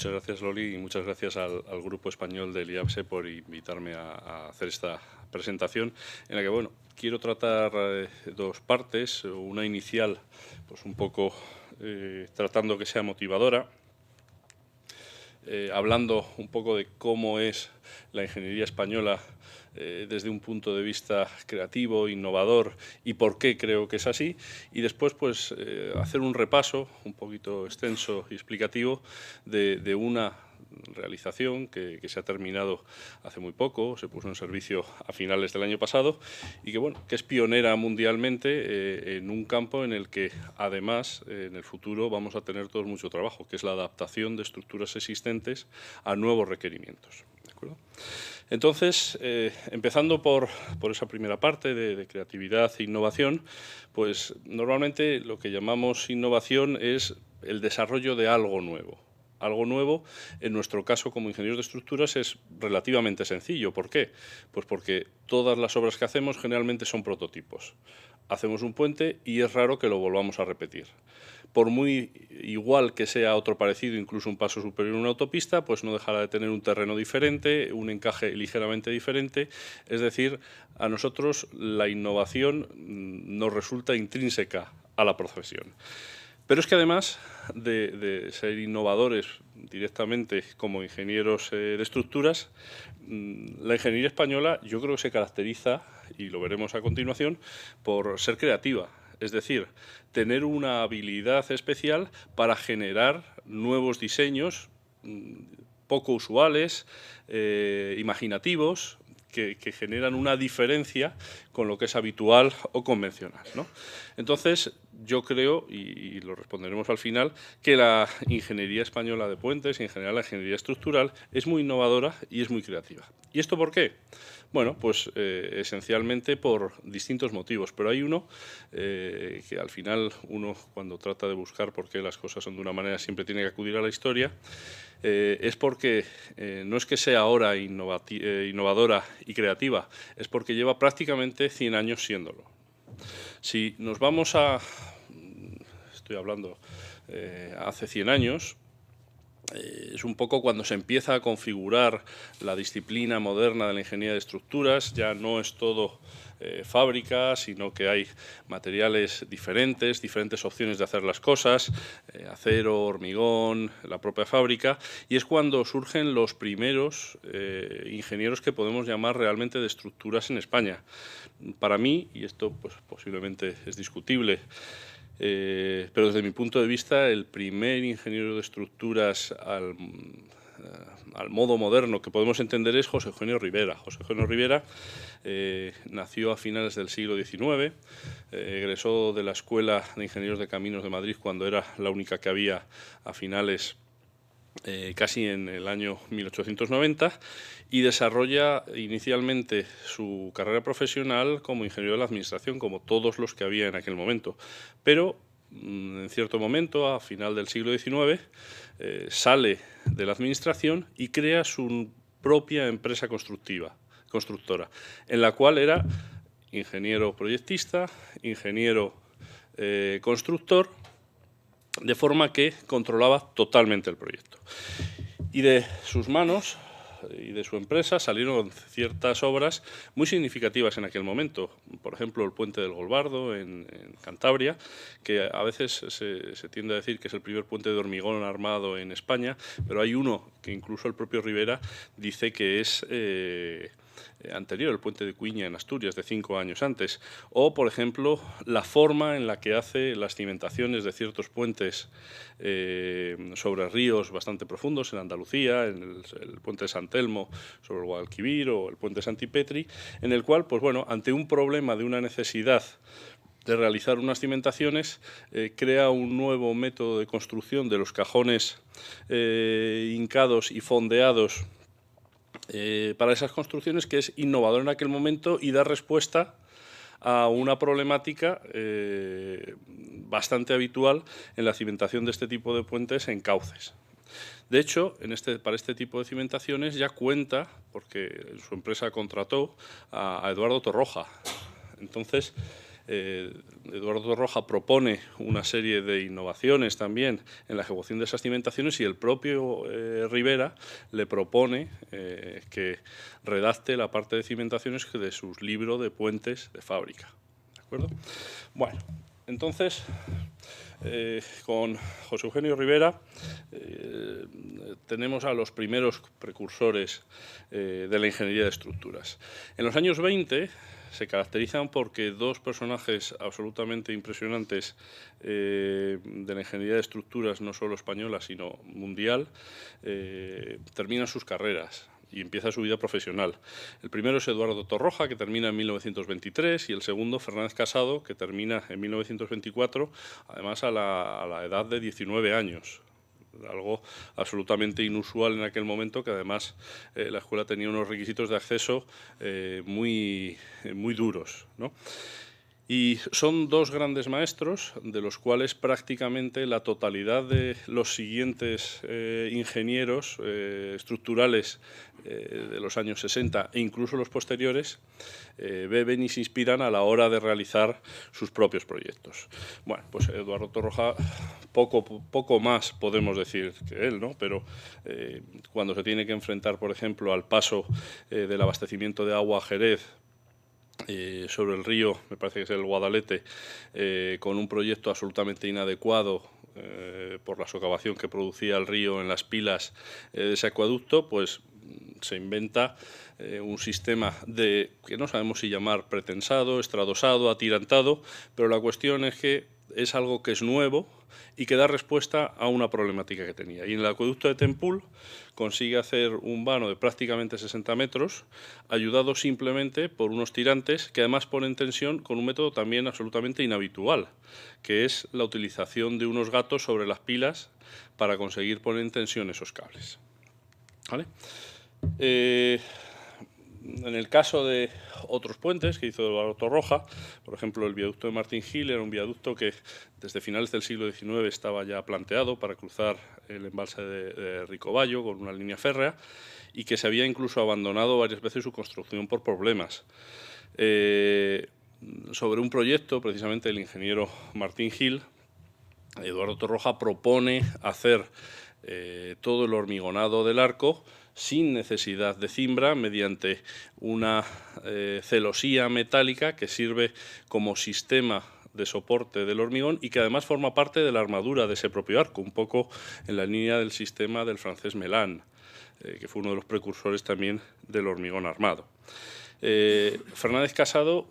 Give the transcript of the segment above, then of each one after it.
Muchas gracias, Loli, y muchas gracias al Grupo Español del IABSE por invitarme a hacer esta presentación en la que, bueno, quiero tratar dos partes. Una inicial, pues un poco tratando que sea motivadora, hablando un poco de cómo es la ingeniería española desde un punto de vista creativo, innovador, y por qué creo que es así, y después pues hacer un repaso un poquito extenso y explicativo de una realización que se ha terminado hace muy poco, se puso en servicio a finales del año pasado y que, bueno, que es pionera mundialmente en un campo en el que además en el futuro vamos a tener todos mucho trabajo, que es la adaptación de estructuras existentes a nuevos requerimientos. ¿De acuerdo? Entonces, empezando por esa primera parte de creatividad e innovación, pues normalmente lo que llamamos innovación es el desarrollo de algo nuevo. Algo nuevo, en nuestro caso como ingenieros de estructuras, es relativamente sencillo. ¿Por qué? Pues porque todas las obras que hacemos generalmente son prototipos. Hacemos un puente y es raro que lo volvamos a repetir. Por muy igual que sea otro parecido, incluso un paso superior en una autopista, pues no dejará de tener un terreno diferente, un encaje ligeramente diferente. Es decir, a nosotros la innovación nos resulta intrínseca a la profesión. Pero es que además de ser innovadores directamente como ingenieros de estructuras, la ingeniería española yo creo que se caracteriza, y lo veremos a continuación, por ser creativa. Es decir, tener una habilidad especial para generar nuevos diseños poco usuales, imaginativos, que generan una diferencia con lo que es habitual o convencional, ¿no? Entonces, yo creo, y lo responderemos al final, que la ingeniería española de puentes y en general la ingeniería estructural es muy innovadora y es muy creativa. ¿Y esto por qué? Bueno, pues esencialmente por distintos motivos, pero hay uno que al final uno cuando trata de buscar por qué las cosas son de una manera siempre tiene que acudir a la historia. Es porque no es que sea ahora innovadora y creativa, es porque lleva prácticamente 100 años siéndolo. Si nos vamos estoy hablando hace 100 años, es un poco cuando se empieza a configurar la disciplina moderna de la ingeniería de estructuras. Ya no es todo fábrica, sino que hay materiales diferentes opciones de hacer las cosas, acero, hormigón, la propia fábrica, y es cuando surgen los primeros ingenieros que podemos llamar realmente de estructuras en España. Para mí, y esto pues, posiblemente es discutible, pero desde mi punto de vista, el primer ingeniero de estructuras al modo moderno que podemos entender es José Eugenio Ribera. José Eugenio Ribera nació a finales del siglo XIX, egresó de la Escuela de Ingenieros de Caminos de Madrid cuando era la única que había a finales casi en el año 1890, y desarrolla inicialmente su carrera profesional como ingeniero de la administración, como todos los que había en aquel momento. Pero en cierto momento, a final del siglo XIX, sale de la administración y crea su propia empresa constructora, en la cual era ingeniero proyectista, ingeniero constructor, de forma que controlaba totalmente el proyecto. Y de sus manos y de su empresa salieron ciertas obras muy significativas en aquel momento. Por ejemplo, el puente del Golbardo en Cantabria, que a veces se tiende a decir que es el primer puente de hormigón armado en España, pero hay uno que incluso el propio Ribera dice que es anterior, el puente de Cuiña en Asturias, de 5 años antes. O, por ejemplo, la forma en la que hace las cimentaciones de ciertos puentes sobre ríos bastante profundos en Andalucía, en el puente de San Telmo sobre el Guadalquivir o el puente de Santipetri, en el cual, pues bueno, ante un problema de una necesidad de realizar unas cimentaciones, crea un nuevo método de construcción de los cajones hincados y fondeados para esas construcciones, que es innovador en aquel momento y da respuesta a una problemática bastante habitual en la cimentación de este tipo de puentes en cauces. De hecho, para este tipo de cimentaciones ya cuenta, porque su empresa contrató a Eduardo Torroja. Entonces, Eduardo Torroja propone una serie de innovaciones también en la ejecución de esas cimentaciones y el propio Rivera le propone que redacte la parte de cimentaciones de su libro de puentes de fábrica. ¿De acuerdo? Bueno, entonces, con José Eugenio Rivera tenemos a los primeros precursores de la ingeniería de estructuras. En los años 20 se caracterizan porque dos personajes absolutamente impresionantes de la ingeniería de estructuras, no solo española, sino mundial, terminan sus carreras y empieza su vida profesional. El primero es Eduardo Torroja, que termina en 1923, y el segundo, Fernández Casado, que termina en 1924, además a la edad de 19 años. Algo absolutamente inusual en aquel momento, que además la escuela tenía unos requisitos de acceso muy duros, ¿no? Y son dos grandes maestros, de los cuales prácticamente la totalidad de los siguientes ingenieros estructurales de los años 60 e incluso los posteriores beben y se inspiran a la hora de realizar sus propios proyectos. Bueno, pues Eduardo Torroja, poco más podemos decir que él, ¿no? Pero cuando se tiene que enfrentar, por ejemplo, al paso del abastecimiento de agua a Jerez, sobre el río, me parece que es el Guadalete, con un proyecto absolutamente inadecuado por la socavación que producía el río en las pilas de ese acueducto, pues se inventa un sistema que no sabemos si llamar pretensado, estradosado, atirantado, pero la cuestión es que es algo que es nuevo y que da respuesta a una problemática que tenía. Y en el acueducto de Tempul consigue hacer un vano de prácticamente 60 metros, ayudado simplemente por unos tirantes que además ponen tensión con un método también absolutamente inhabitual, que es la utilización de unos gatos sobre las pilas para conseguir poner en tensión esos cables. ¿Vale? En el caso de otros puentes que hizo Eduardo Torroja, por ejemplo, el viaducto de Martín Gil era un viaducto que desde finales del siglo XIX estaba ya planteado para cruzar el embalse de Ricoballo con una línea férrea y que se había incluso abandonado varias veces su construcción por problemas. Sobre un proyecto, precisamente del ingeniero Martín Gil, Eduardo Torroja propone hacer todo el hormigonado del arco sin necesidad de cimbra, mediante una celosía metálica que sirve como sistema de soporte del hormigón y que además forma parte de la armadura de ese propio arco, un poco en la línea del sistema del francés Melan, que fue uno de los precursores también del hormigón armado. Fernández Casado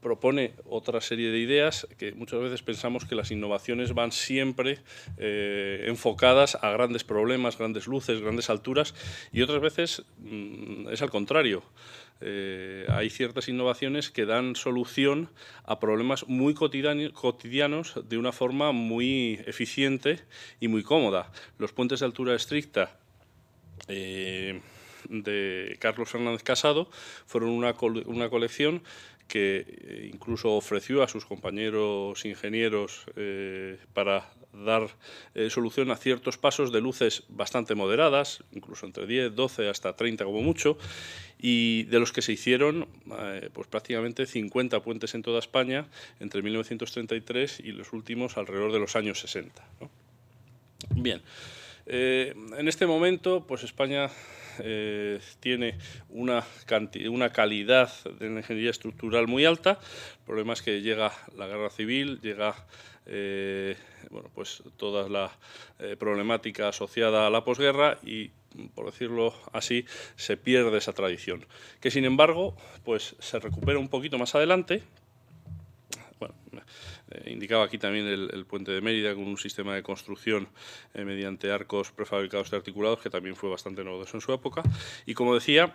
propone otra serie de ideas que muchas veces pensamos que las innovaciones van siempre enfocadas a grandes problemas, grandes luces, grandes alturas, y otras veces es al contrario. Hay ciertas innovaciones que dan solución a problemas muy cotidianos de una forma muy eficiente y muy cómoda. Los puentes de altura estricta de Carlos Fernández Casado fueron una colección que incluso ofreció a sus compañeros ingenieros para dar solución a ciertos pasos de luces bastante moderadas, incluso entre 10, 12 hasta 30 como mucho, y de los que se hicieron pues prácticamente 50 puentes en toda España entre 1933 y los últimos alrededor de los años 60, ¿no? Bien, en este momento pues España tiene una calidad de ingeniería estructural muy alta. El problema es que llega la guerra civil, llega bueno, pues toda la problemática asociada a la posguerra y, por decirlo así, se pierde esa tradición, que sin embargo pues se recupera un poquito más adelante. Bueno, indicaba aquí también el puente de Mérida con un sistema de construcción mediante arcos prefabricados y articulados que también fue bastante novedoso en su época. Y como decía,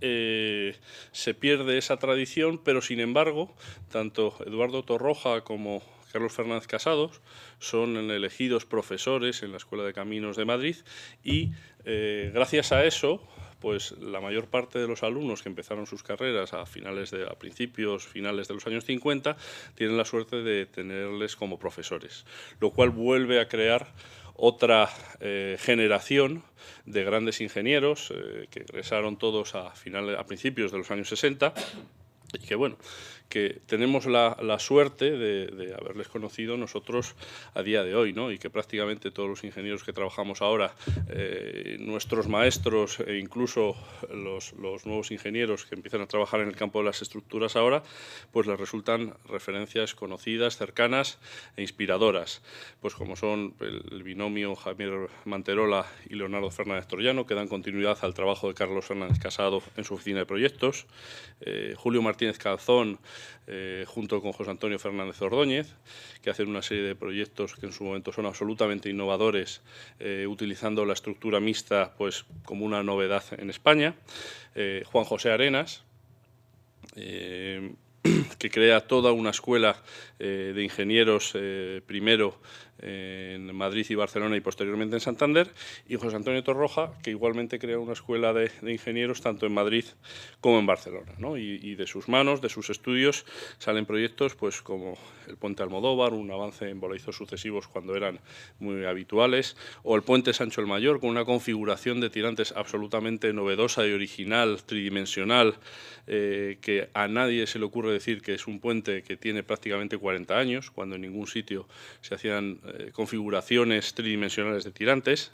se pierde esa tradición, pero sin embargo, tanto Eduardo Torroja como Carlos Fernández Casado son elegidos profesores en la Escuela de Caminos de Madrid y gracias a eso, pues la mayor parte de los alumnos que empezaron sus carreras a principios, finales de los años 50, tienen la suerte de tenerles como profesores, lo cual vuelve a crear otra generación de grandes ingenieros que egresaron todos a principios de los años 60 Y que bueno, que tenemos la suerte de haberles conocido nosotros a día de hoy, ¿no? Y que prácticamente todos los ingenieros que trabajamos ahora, nuestros maestros e incluso los nuevos ingenieros que empiezan a trabajar en el campo de las estructuras ahora, pues les resultan referencias conocidas, cercanas e inspiradoras, pues como son el binomio Javier Manterola y Leonardo Fernández Troyano, que dan continuidad al trabajo de Carlos Fernández Casado en su oficina de proyectos, Julio Martínez Calzón, junto con José Antonio Fernández Ordóñez, que hacen una serie de proyectos que en su momento son absolutamente innovadores, utilizando la estructura mixta pues, como una novedad en España. Juan José Arenas, que crea toda una escuela de ingenieros, primero en Madrid y Barcelona y posteriormente en Santander, y José Antonio Torroja, que igualmente crea una escuela de ingenieros tanto en Madrid como en Barcelona, ¿no? Y de sus manos, de sus estudios, salen proyectos pues, como el Puente Almodóvar, un avance en voladizos sucesivos cuando eran muy habituales, o el Puente Sancho el Mayor, con una configuración de tirantes absolutamente novedosa y original, tridimensional, que a nadie se le ocurre decir que es un puente que tiene prácticamente 40 años, cuando en ningún sitio se hacían configuraciones tridimensionales de tirantes.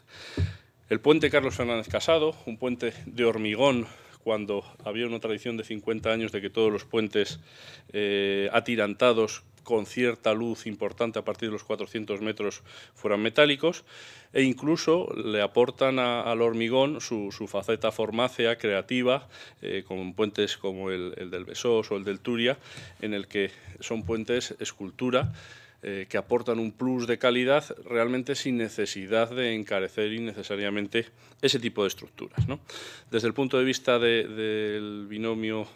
El puente Carlos Fernández Casado, un puente de hormigón, cuando había una tradición de 50 años de que todos los puentes atirantados con cierta luz importante a partir de los 400 metros fueran metálicos, e incluso le aportan al hormigón su faceta formácea, creativa, con puentes como el del Besós o el del Turia, en el que son puentes escultura, que aportan un plus de calidad realmente sin necesidad de encarecer innecesariamente ese tipo de estructuras, ¿no? Desde el punto de vista del binomio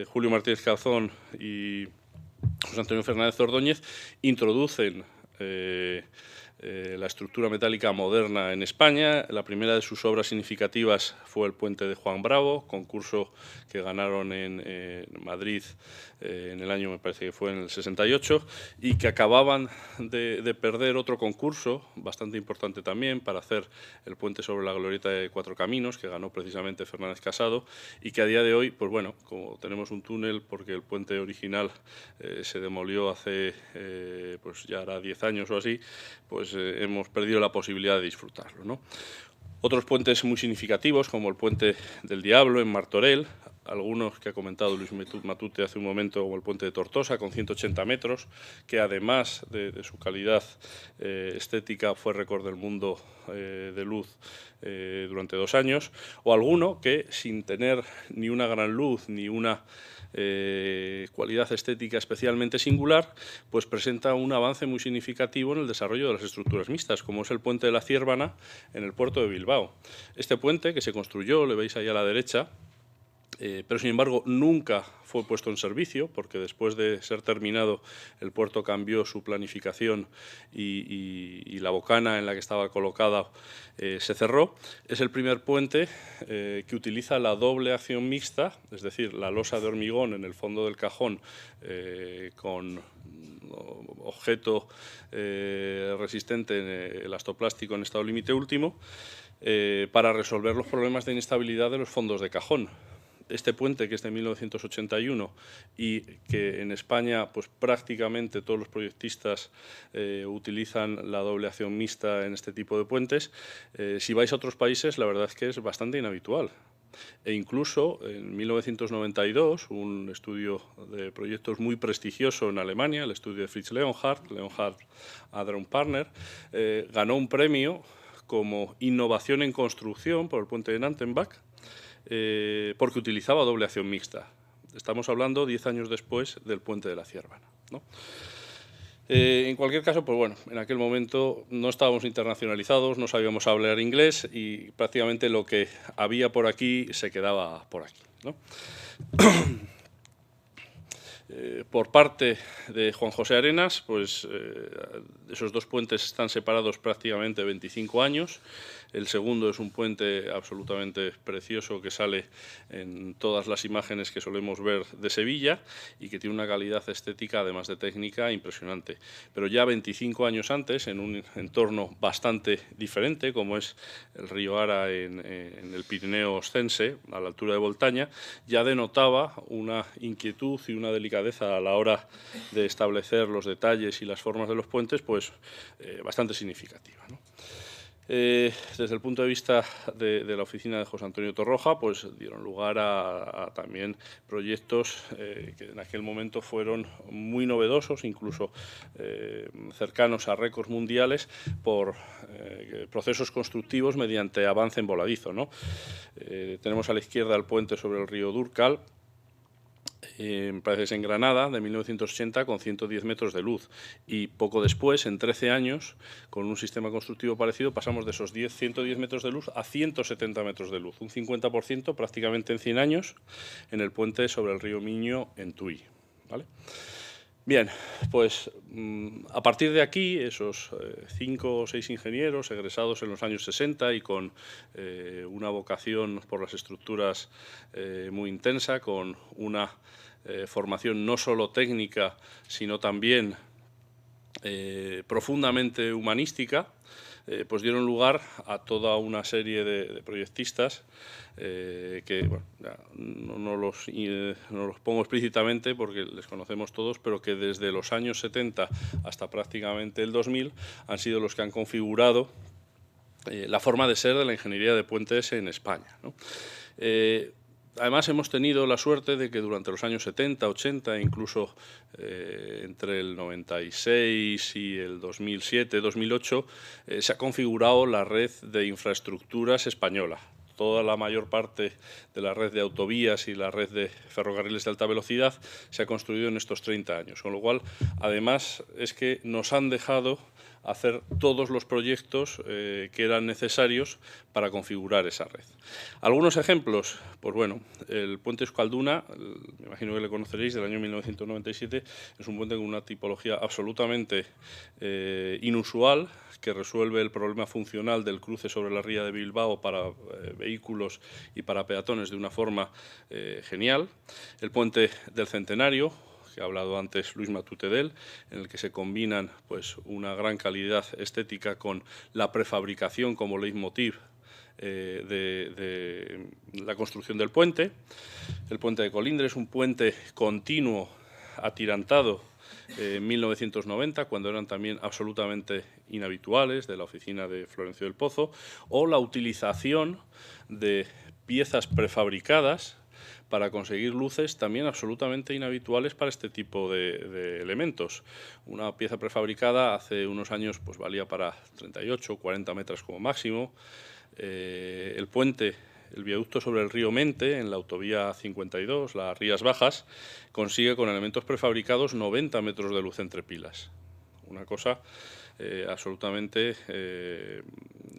Julio Martínez Calzón y José Antonio Fernández Ordóñez, introducen la estructura metálica moderna en España. La primera de sus obras significativas fue el puente de Juan Bravo, concurso que ganaron en Madrid en el año, me parece que fue en el 68, y que acababan de perder otro concurso bastante importante también para hacer el puente sobre la glorieta de Cuatro Caminos, que ganó precisamente Fernández Casado, y que a día de hoy, pues bueno, como tenemos un túnel porque el puente original se demolió hace pues ya hará 10 años o así, pues hemos perdido la posibilidad de disfrutarlo, ¿no? Otros puentes muy significativos, como el Puente del Diablo en Martorell, algunos que ha comentado Luis Matute hace un momento, como el Puente de Tortosa, con 180 metros, que además de su calidad estética fue récord del mundo de luz durante 2 años, o alguno que sin tener ni una gran luz ni una cualidad estética especialmente singular, pues presenta un avance muy significativo en el desarrollo de las estructuras mixtas, como es el Puente de la Ciérvana en el puerto de Bilbao. Este puente, que se construyó, le veis ahí a la derecha, pero sin embargo nunca fue puesto en servicio, porque después de ser terminado el puerto cambió su planificación y la bocana en la que estaba colocada se cerró. Es el primer puente que utiliza la doble acción mixta, es decir, la losa de hormigón en el fondo del cajón con objeto resistente en elastoplástico en estado límite último, para resolver los problemas de inestabilidad de los fondos de cajón. Este puente, que es de 1981 y que en España pues prácticamente todos los proyectistas utilizan la doble acción mixta en este tipo de puentes, si vais a otros países la verdad es que es bastante inhabitual. E incluso en 1992, un estudio de proyectos muy prestigioso en Alemania, el estudio de Fritz Leonhardt, Adron Partner, ganó un premio como innovación en construcción por el puente de Nantenbach, porque utilizaba doble acción mixta. Estamos hablando 10 años después del puente de la Ciérvana, ¿no? En cualquier caso, pues bueno, en aquel momento no estábamos internacionalizados, no sabíamos hablar inglés y prácticamente lo que había por aquí se quedaba por aquí, ¿no? Por parte de Juan José Arenas, pues esos dos puentes están separados prácticamente 25 años. El segundo es un puente absolutamente precioso que sale en todas las imágenes que solemos ver de Sevilla y que tiene una calidad estética, además de técnica, impresionante. Pero ya 25 años antes, en un entorno bastante diferente, como es el río Ara en el Pirineo Oscense, a la altura de Voltaña, ya denotaba una inquietud y una delicadeza a la hora de establecer los detalles y las formas de los puentes, pues bastante significativa, ¿no? Desde el punto de vista de la oficina de José Antonio Torroja, pues dieron lugar a también proyectos que en aquel momento fueron muy novedosos, incluso cercanos a récords mundiales por procesos constructivos mediante avance en voladizo, ¿no? Tenemos a la izquierda el puente sobre el río Dúrcal, me parece que es en Granada, de 1980, con 110 metros de luz. Y poco después, en 13 años, con un sistema constructivo parecido, pasamos de esos 110 metros de luz a 170 metros de luz. Un 50% prácticamente en 100 años en el puente sobre el río Miño, en Tui, ¿vale? Bien, pues a partir de aquí, esos 5 o 6 ingenieros egresados en los años 60 y con una vocación por las estructuras muy intensa, con una formación no solo técnica, sino también profundamente humanística, pues dieron lugar a toda una serie de proyectistas que, bueno, no los pongo explícitamente porque les conocemos todos, pero que desde los años 70 hasta prácticamente el 2000 han sido los que han configurado la forma de ser de la ingeniería de puentes en España, ¿no? Además, hemos tenido la suerte de que durante los años 70, 80, incluso entre el 96 y el 2007, 2008, se ha configurado la red de infraestructuras española. Toda la mayor parte de la red de autovías y la red de ferrocarriles de alta velocidad se ha construido en estos 30 años, con lo cual, además, es que nos han dejado hacer todos los proyectos que eran necesarios para configurar esa red. Algunos ejemplos, pues bueno, el puente Euskalduna, me imagino que le conoceréis, del año 1997, es un puente con una tipología absolutamente inusual, que resuelve el problema funcional del cruce sobre la ría de Bilbao para vehículos y para peatones de una forma genial. El puente del Centenario, que ha hablado antes Luis Matute de él, en el que se combinan pues, una gran calidad estética con la prefabricación como leitmotiv de la construcción del puente. El puente de Colindres es un puente continuo, atirantado, en 1990, cuando eran también absolutamente inhabituales, de la oficina de Florencio del Pozo, o la utilización de piezas prefabricadas para conseguir luces también absolutamente inhabituales para este tipo de elementos. Una pieza prefabricada hace unos años pues, valía para 38 o 40 metros como máximo. El puente, el viaducto sobre el río Mente, en la autovía 52, las Rías Bajas, consigue con elementos prefabricados 90 metros de luz entre pilas. Una cosa absolutamente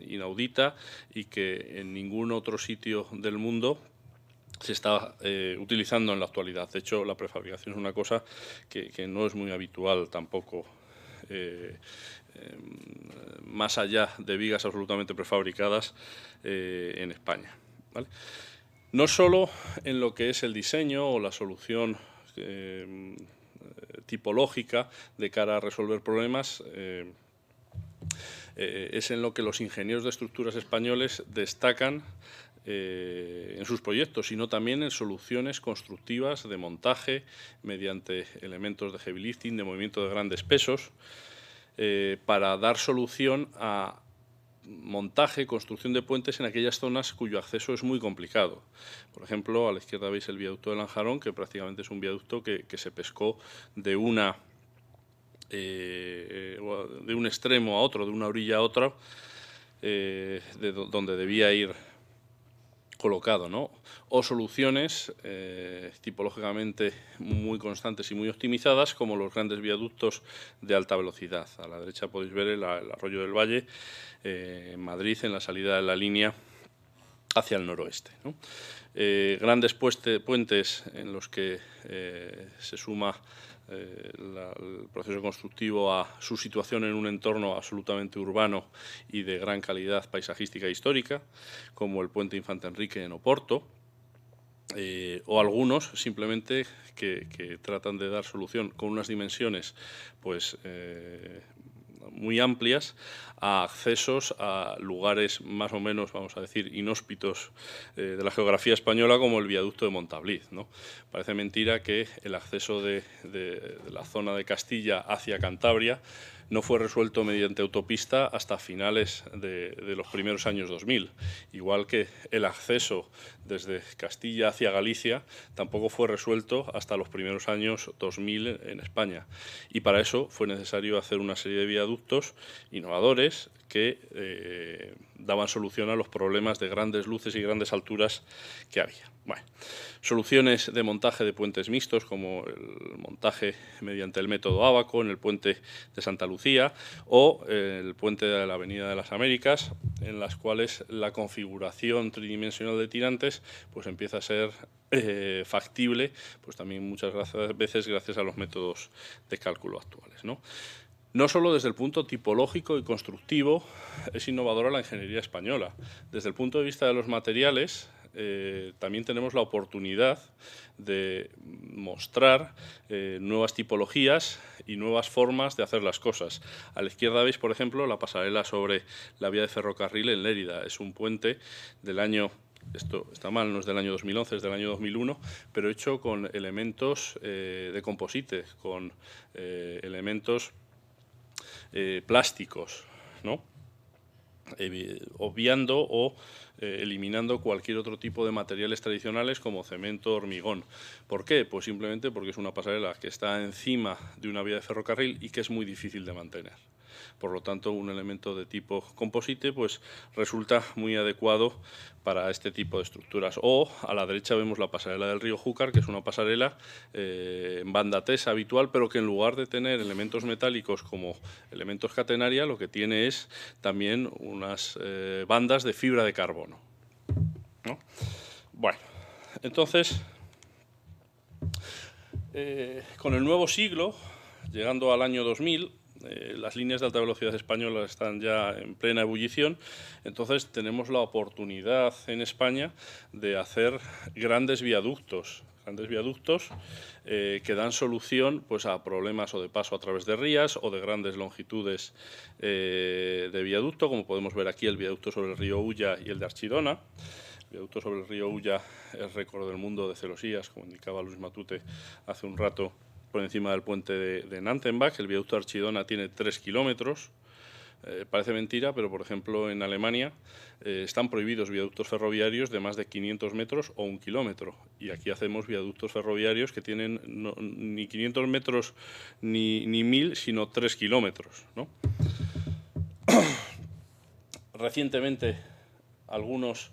inaudita y que en ningún otro sitio del mundo se está utilizando en la actualidad. De hecho, la prefabricación es una cosa que no es muy habitual tampoco, más allá de vigas absolutamente prefabricadas en España, ¿vale? No solo en lo que es el diseño o la solución tipológica de cara a resolver problemas, es en lo que los ingenieros de estructuras españoles destacan en sus proyectos, sino también en soluciones constructivas de montaje mediante elementos de heavy lifting, de movimiento de grandes pesos, para dar solución a montaje, construcción de puentes en aquellas zonas cuyo acceso es muy complicado. Por ejemplo, a la izquierda veis el viaducto de Lanjarón, que prácticamente es un viaducto que se pescó de un extremo a otro, de una orilla a otra, donde debía ir colocado, ¿no? O soluciones tipológicamente muy constantes y muy optimizadas, como los grandes viaductos de alta velocidad. A la derecha podéis ver el Arroyo del Valle, en Madrid, en la salida de la línea hacia el noroeste, ¿no? Grandes puentes en los que se suma el proceso constructivo a su situación en un entorno absolutamente urbano y de gran calidad paisajística e histórica, como el puente Infante Enrique en Oporto, o algunos simplemente que tratan de dar solución con unas dimensiones pues muy amplias a accesos a lugares más o menos, vamos a decir, inhóspitos de la geografía española, como el viaducto de Montabliz, ¿no? Parece mentira que el acceso de la zona de Castilla hacia Cantabria no fue resuelto mediante autopista hasta finales de los primeros años 2000, igual que el acceso desde Castilla hacia Galicia tampoco fue resuelto hasta los primeros años 2000 en España. Y para eso fue necesario hacer una serie de viaductos innovadores que daban solución a los problemas de grandes luces y grandes alturas que había. Bueno, soluciones de montaje de puentes mixtos, como el montaje mediante el método Ábaco en el puente de Santa Lucía o el puente de la Avenida de las Américas, en las cuales la configuración tridimensional de tirantes pues empieza a ser factible, pues también muchas veces gracias a los métodos de cálculo actuales, ¿no? No solo desde el punto tipológico y constructivo es innovadora la ingeniería española. Desde el punto de vista de los materiales, también tenemos la oportunidad de mostrar nuevas tipologías y nuevas formas de hacer las cosas. A la izquierda veis, por ejemplo, la pasarela sobre la vía de ferrocarril en Lérida. Es un puente del año... Esto está mal, no es del año 2011, es del año 2001, pero hecho con elementos de composite, con elementos plásticos, ¿no? Obviando o eliminando cualquier otro tipo de materiales tradicionales como cemento, hormigón. ¿Por qué? Pues simplemente porque es una pasarela que está encima de una vía de ferrocarril y que es muy difícil de mantener. Por lo tanto, un elemento de tipo composite pues resulta muy adecuado para este tipo de estructuras. O a la derecha vemos la pasarela del río Júcar, que es una pasarela en banda tesa habitual, pero que en lugar de tener elementos metálicos como elementos catenaria, lo que tiene es también unas bandas de fibra de carbono, ¿no? Bueno, entonces, con el nuevo siglo, llegando al año 2000, las líneas de alta velocidad españolas están ya en plena ebullición, entonces tenemos la oportunidad en España de hacer grandes viaductos que dan solución pues, a problemas o de paso a través de rías o de grandes longitudes de viaducto, como podemos ver aquí el viaducto sobre el río Ulla y el de Archidona. El viaducto sobre el río Ulla es récord del mundo de celosías, como indicaba Luis Matute hace un rato, por encima del puente de Nantenbach. El viaducto de Archidona tiene 3 kilómetros. Parece mentira, pero por ejemplo en Alemania están prohibidos viaductos ferroviarios de más de 500 metros o 1 kilómetro. Y aquí hacemos viaductos ferroviarios que tienen ni 500 metros ni 1000, sino 3 kilómetros, ¿no? Recientemente, algunos...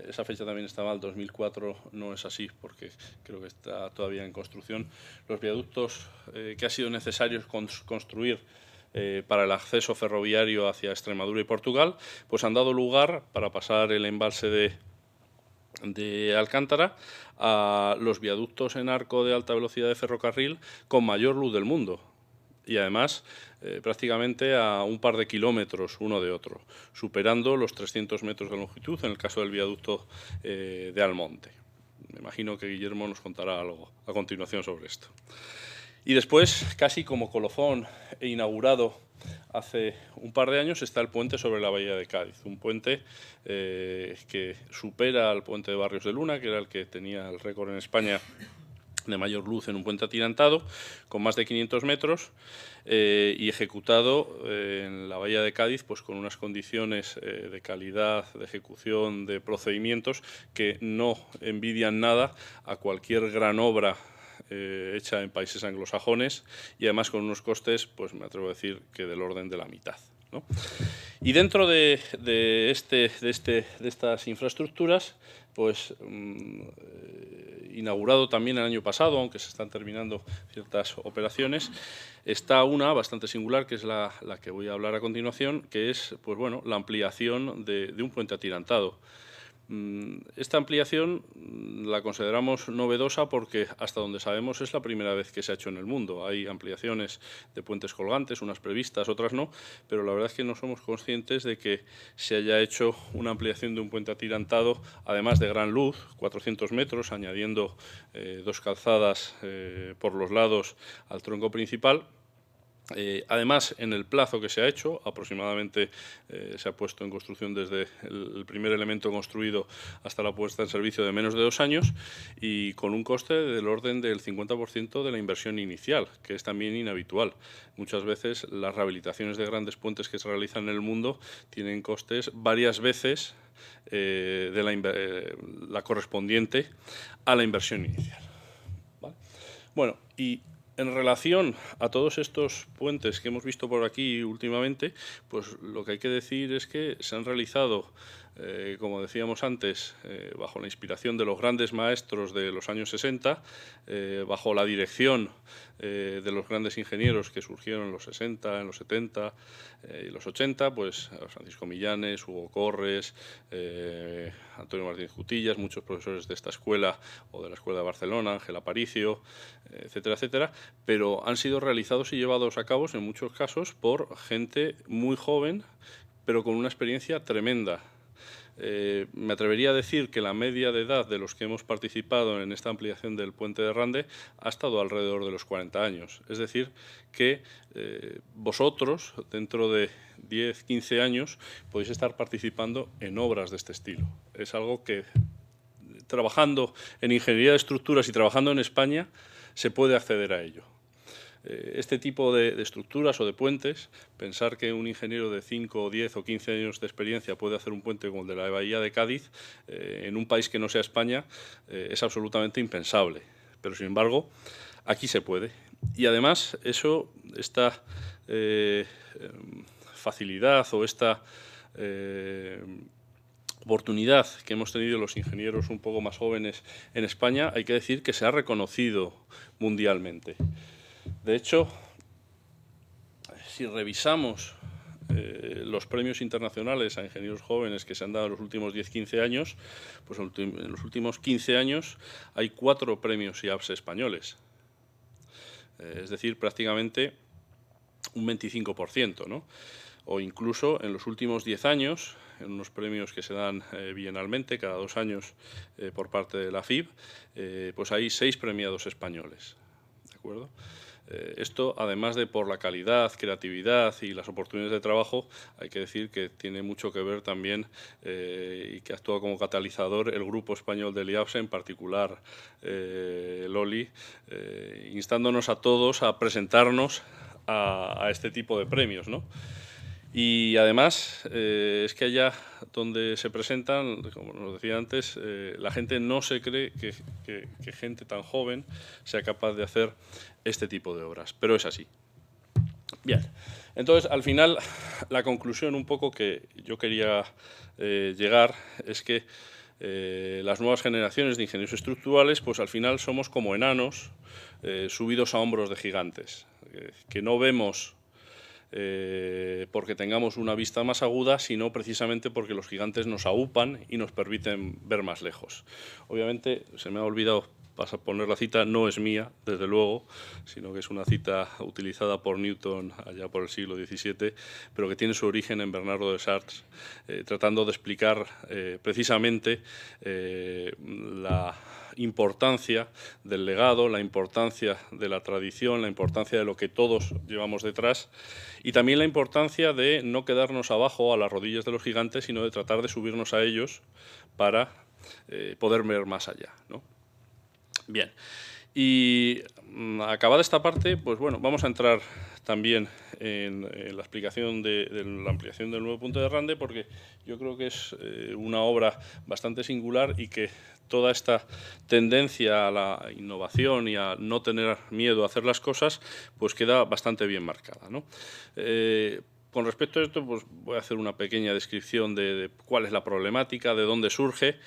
esa fecha también está mal, 2004 no es así porque creo que está todavía en construcción. Los viaductos que ha sido necesario construir para el acceso ferroviario hacia Extremadura y Portugal, pues han dado lugar para pasar el embalse de Alcántara a los viaductos en arco de alta velocidad de ferrocarril con mayor luz del mundo. Y además prácticamente a un par de kilómetros uno de otro, superando los 300 metros de longitud en el caso del viaducto de Almonte. Me imagino que Guillermo nos contará algo a continuación sobre esto. Y después, casi como colofón e inaugurado hace un par de años, está el puente sobre la bahía de Cádiz, un puente que supera al puente de Barrios de Luna, que era el que tenía el récord en España de mayor luz en un puente atirantado, con más de 500 metros y ejecutado en la bahía de Cádiz pues con unas condiciones de calidad, de ejecución, de procedimientos que no envidian nada a cualquier gran obra hecha en países anglosajones y además con unos costes, pues me atrevo a decir que del orden de la mitad, ¿no? Y dentro de estas infraestructuras, pues inaugurado también el año pasado, aunque se están terminando ciertas operaciones, está una bastante singular, que es la que voy a hablar a continuación, que es pues, bueno, la ampliación de un puente atirantado. Esta ampliación la consideramos novedosa porque, hasta donde sabemos, es la primera vez que se ha hecho en el mundo. Hay ampliaciones de puentes colgantes, unas previstas, otras no, pero la verdad es que no somos conscientes de que se haya hecho una ampliación de un puente atirantado, además de gran luz, 400 metros, añadiendo 2 calzadas por los lados al tronco principal. Además, en el plazo que se ha hecho, aproximadamente se ha puesto en construcción desde el primer elemento construido hasta la puesta en servicio de menos de 2 años, y con un coste del orden del 50% de la inversión inicial, que es también inhabitual. Muchas veces las rehabilitaciones de grandes puentes que se realizan en el mundo tienen costes varias veces de la correspondiente a la inversión inicial. ¿Vale? Bueno, y en relación a todos estos puentes que hemos visto por aquí últimamente, pues lo que hay que decir es que se han realizado, como decíamos antes, bajo la inspiración de los grandes maestros de los años 60, bajo la dirección de los grandes ingenieros que surgieron en los 60, en los 70 y los 80, pues Francisco Millanes, Hugo Corres, Antonio Martínez Cutillas, muchos profesores de esta escuela o de la Escuela de Barcelona, Ángel Aparicio, etcétera, etcétera, pero han sido realizados y llevados a cabo en muchos casos por gente muy joven, pero con una experiencia tremenda. Me atrevería a decir que la media de edad de los que hemos participado en esta ampliación del puente de Rande ha estado alrededor de los 40 años. Es decir, que vosotros, dentro de 10, 15 años, podéis estar participando en obras de este estilo. Es algo que, trabajando en ingeniería de estructuras y trabajando en España, se puede acceder a ello. Este tipo de estructuras o de puentes, pensar que un ingeniero de 5, 10 o 15 años de experiencia puede hacer un puente como el de la Bahía de Cádiz en un país que no sea España es absolutamente impensable. Pero, sin embargo, aquí se puede. Y además, esta facilidad o esta oportunidad que hemos tenido los ingenieros un poco más jóvenes en España, hay que decir que se ha reconocido mundialmente. De hecho, si revisamos los premios internacionales a ingenieros jóvenes que se han dado en los últimos 10-15 años, pues en los últimos 15 años hay 4 premios IABS españoles. Es decir, prácticamente un 25%, ¿no? O incluso en los últimos 10 años, en unos premios que se dan bienalmente, cada 2 años, por parte de la FIB, pues hay 6 premiados españoles. ¿De acuerdo? Esto, además de por la calidad, creatividad y las oportunidades de trabajo, hay que decir que tiene mucho que ver también y que actúa como catalizador el grupo español del IABSE, en particular Loli, instándonos a todos a presentarnos a este tipo de premios, ¿no? Y además es que allá donde se presentan, como nos decía antes, la gente no se cree que gente tan joven sea capaz de hacer este tipo de obras, pero es así. Bien, entonces al final la conclusión un poco que yo quería llegar es que las nuevas generaciones de ingenieros estructurales, pues al final somos como enanos subidos a hombros de gigantes, que no vemos porque tengamos una vista más aguda, sino precisamente porque los gigantes nos aupan y nos permiten ver más lejos. Obviamente, se me ha olvidado poner la cita, no es mía, desde luego, sino que es una cita utilizada por Newton allá por el siglo XVII, pero que tiene su origen en Bernardo de Chartres, tratando de explicar precisamente la importancia del legado, la importancia de la tradición, la importancia de lo que todos llevamos detrás, y también la importancia de no quedarnos abajo a las rodillas de los gigantes, sino de tratar de subirnos a ellos para poder ver más allá, ¿no? Bien, y acabada esta parte, pues bueno, vamos a entrar también en la explicación de la ampliación del nuevo punto de Rande, porque yo creo que es una obra bastante singular y que toda esta tendencia a la innovación y a no tener miedo a hacer las cosas, pues queda bastante bien marcada, ¿no? Con respecto a esto, pues voy a hacer una pequeña descripción de cuál es la problemática, de dónde surge,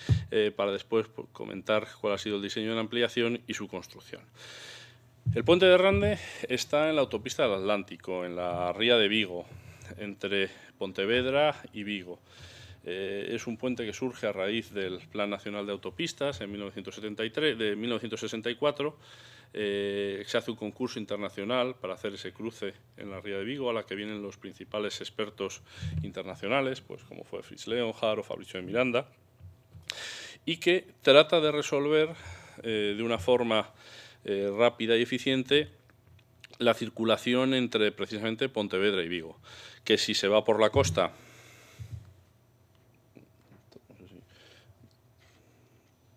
para después comentar cuál ha sido el diseño de la ampliación y su construcción. El puente de Rande está en la autopista del Atlántico, en la ría de Vigo, entre Pontevedra y Vigo. Es un puente que surge a raíz del Plan Nacional de Autopistas en 1964. Se hace un concurso internacional para hacer ese cruce en la ría de Vigo, a la que vienen los principales expertos internacionales, pues como fue Fritz Leonhard o Fabricio de Miranda, y que trata de resolver de una forma rápida y eficiente la circulación entre precisamente Pontevedra y Vigo, que si se va por la costa,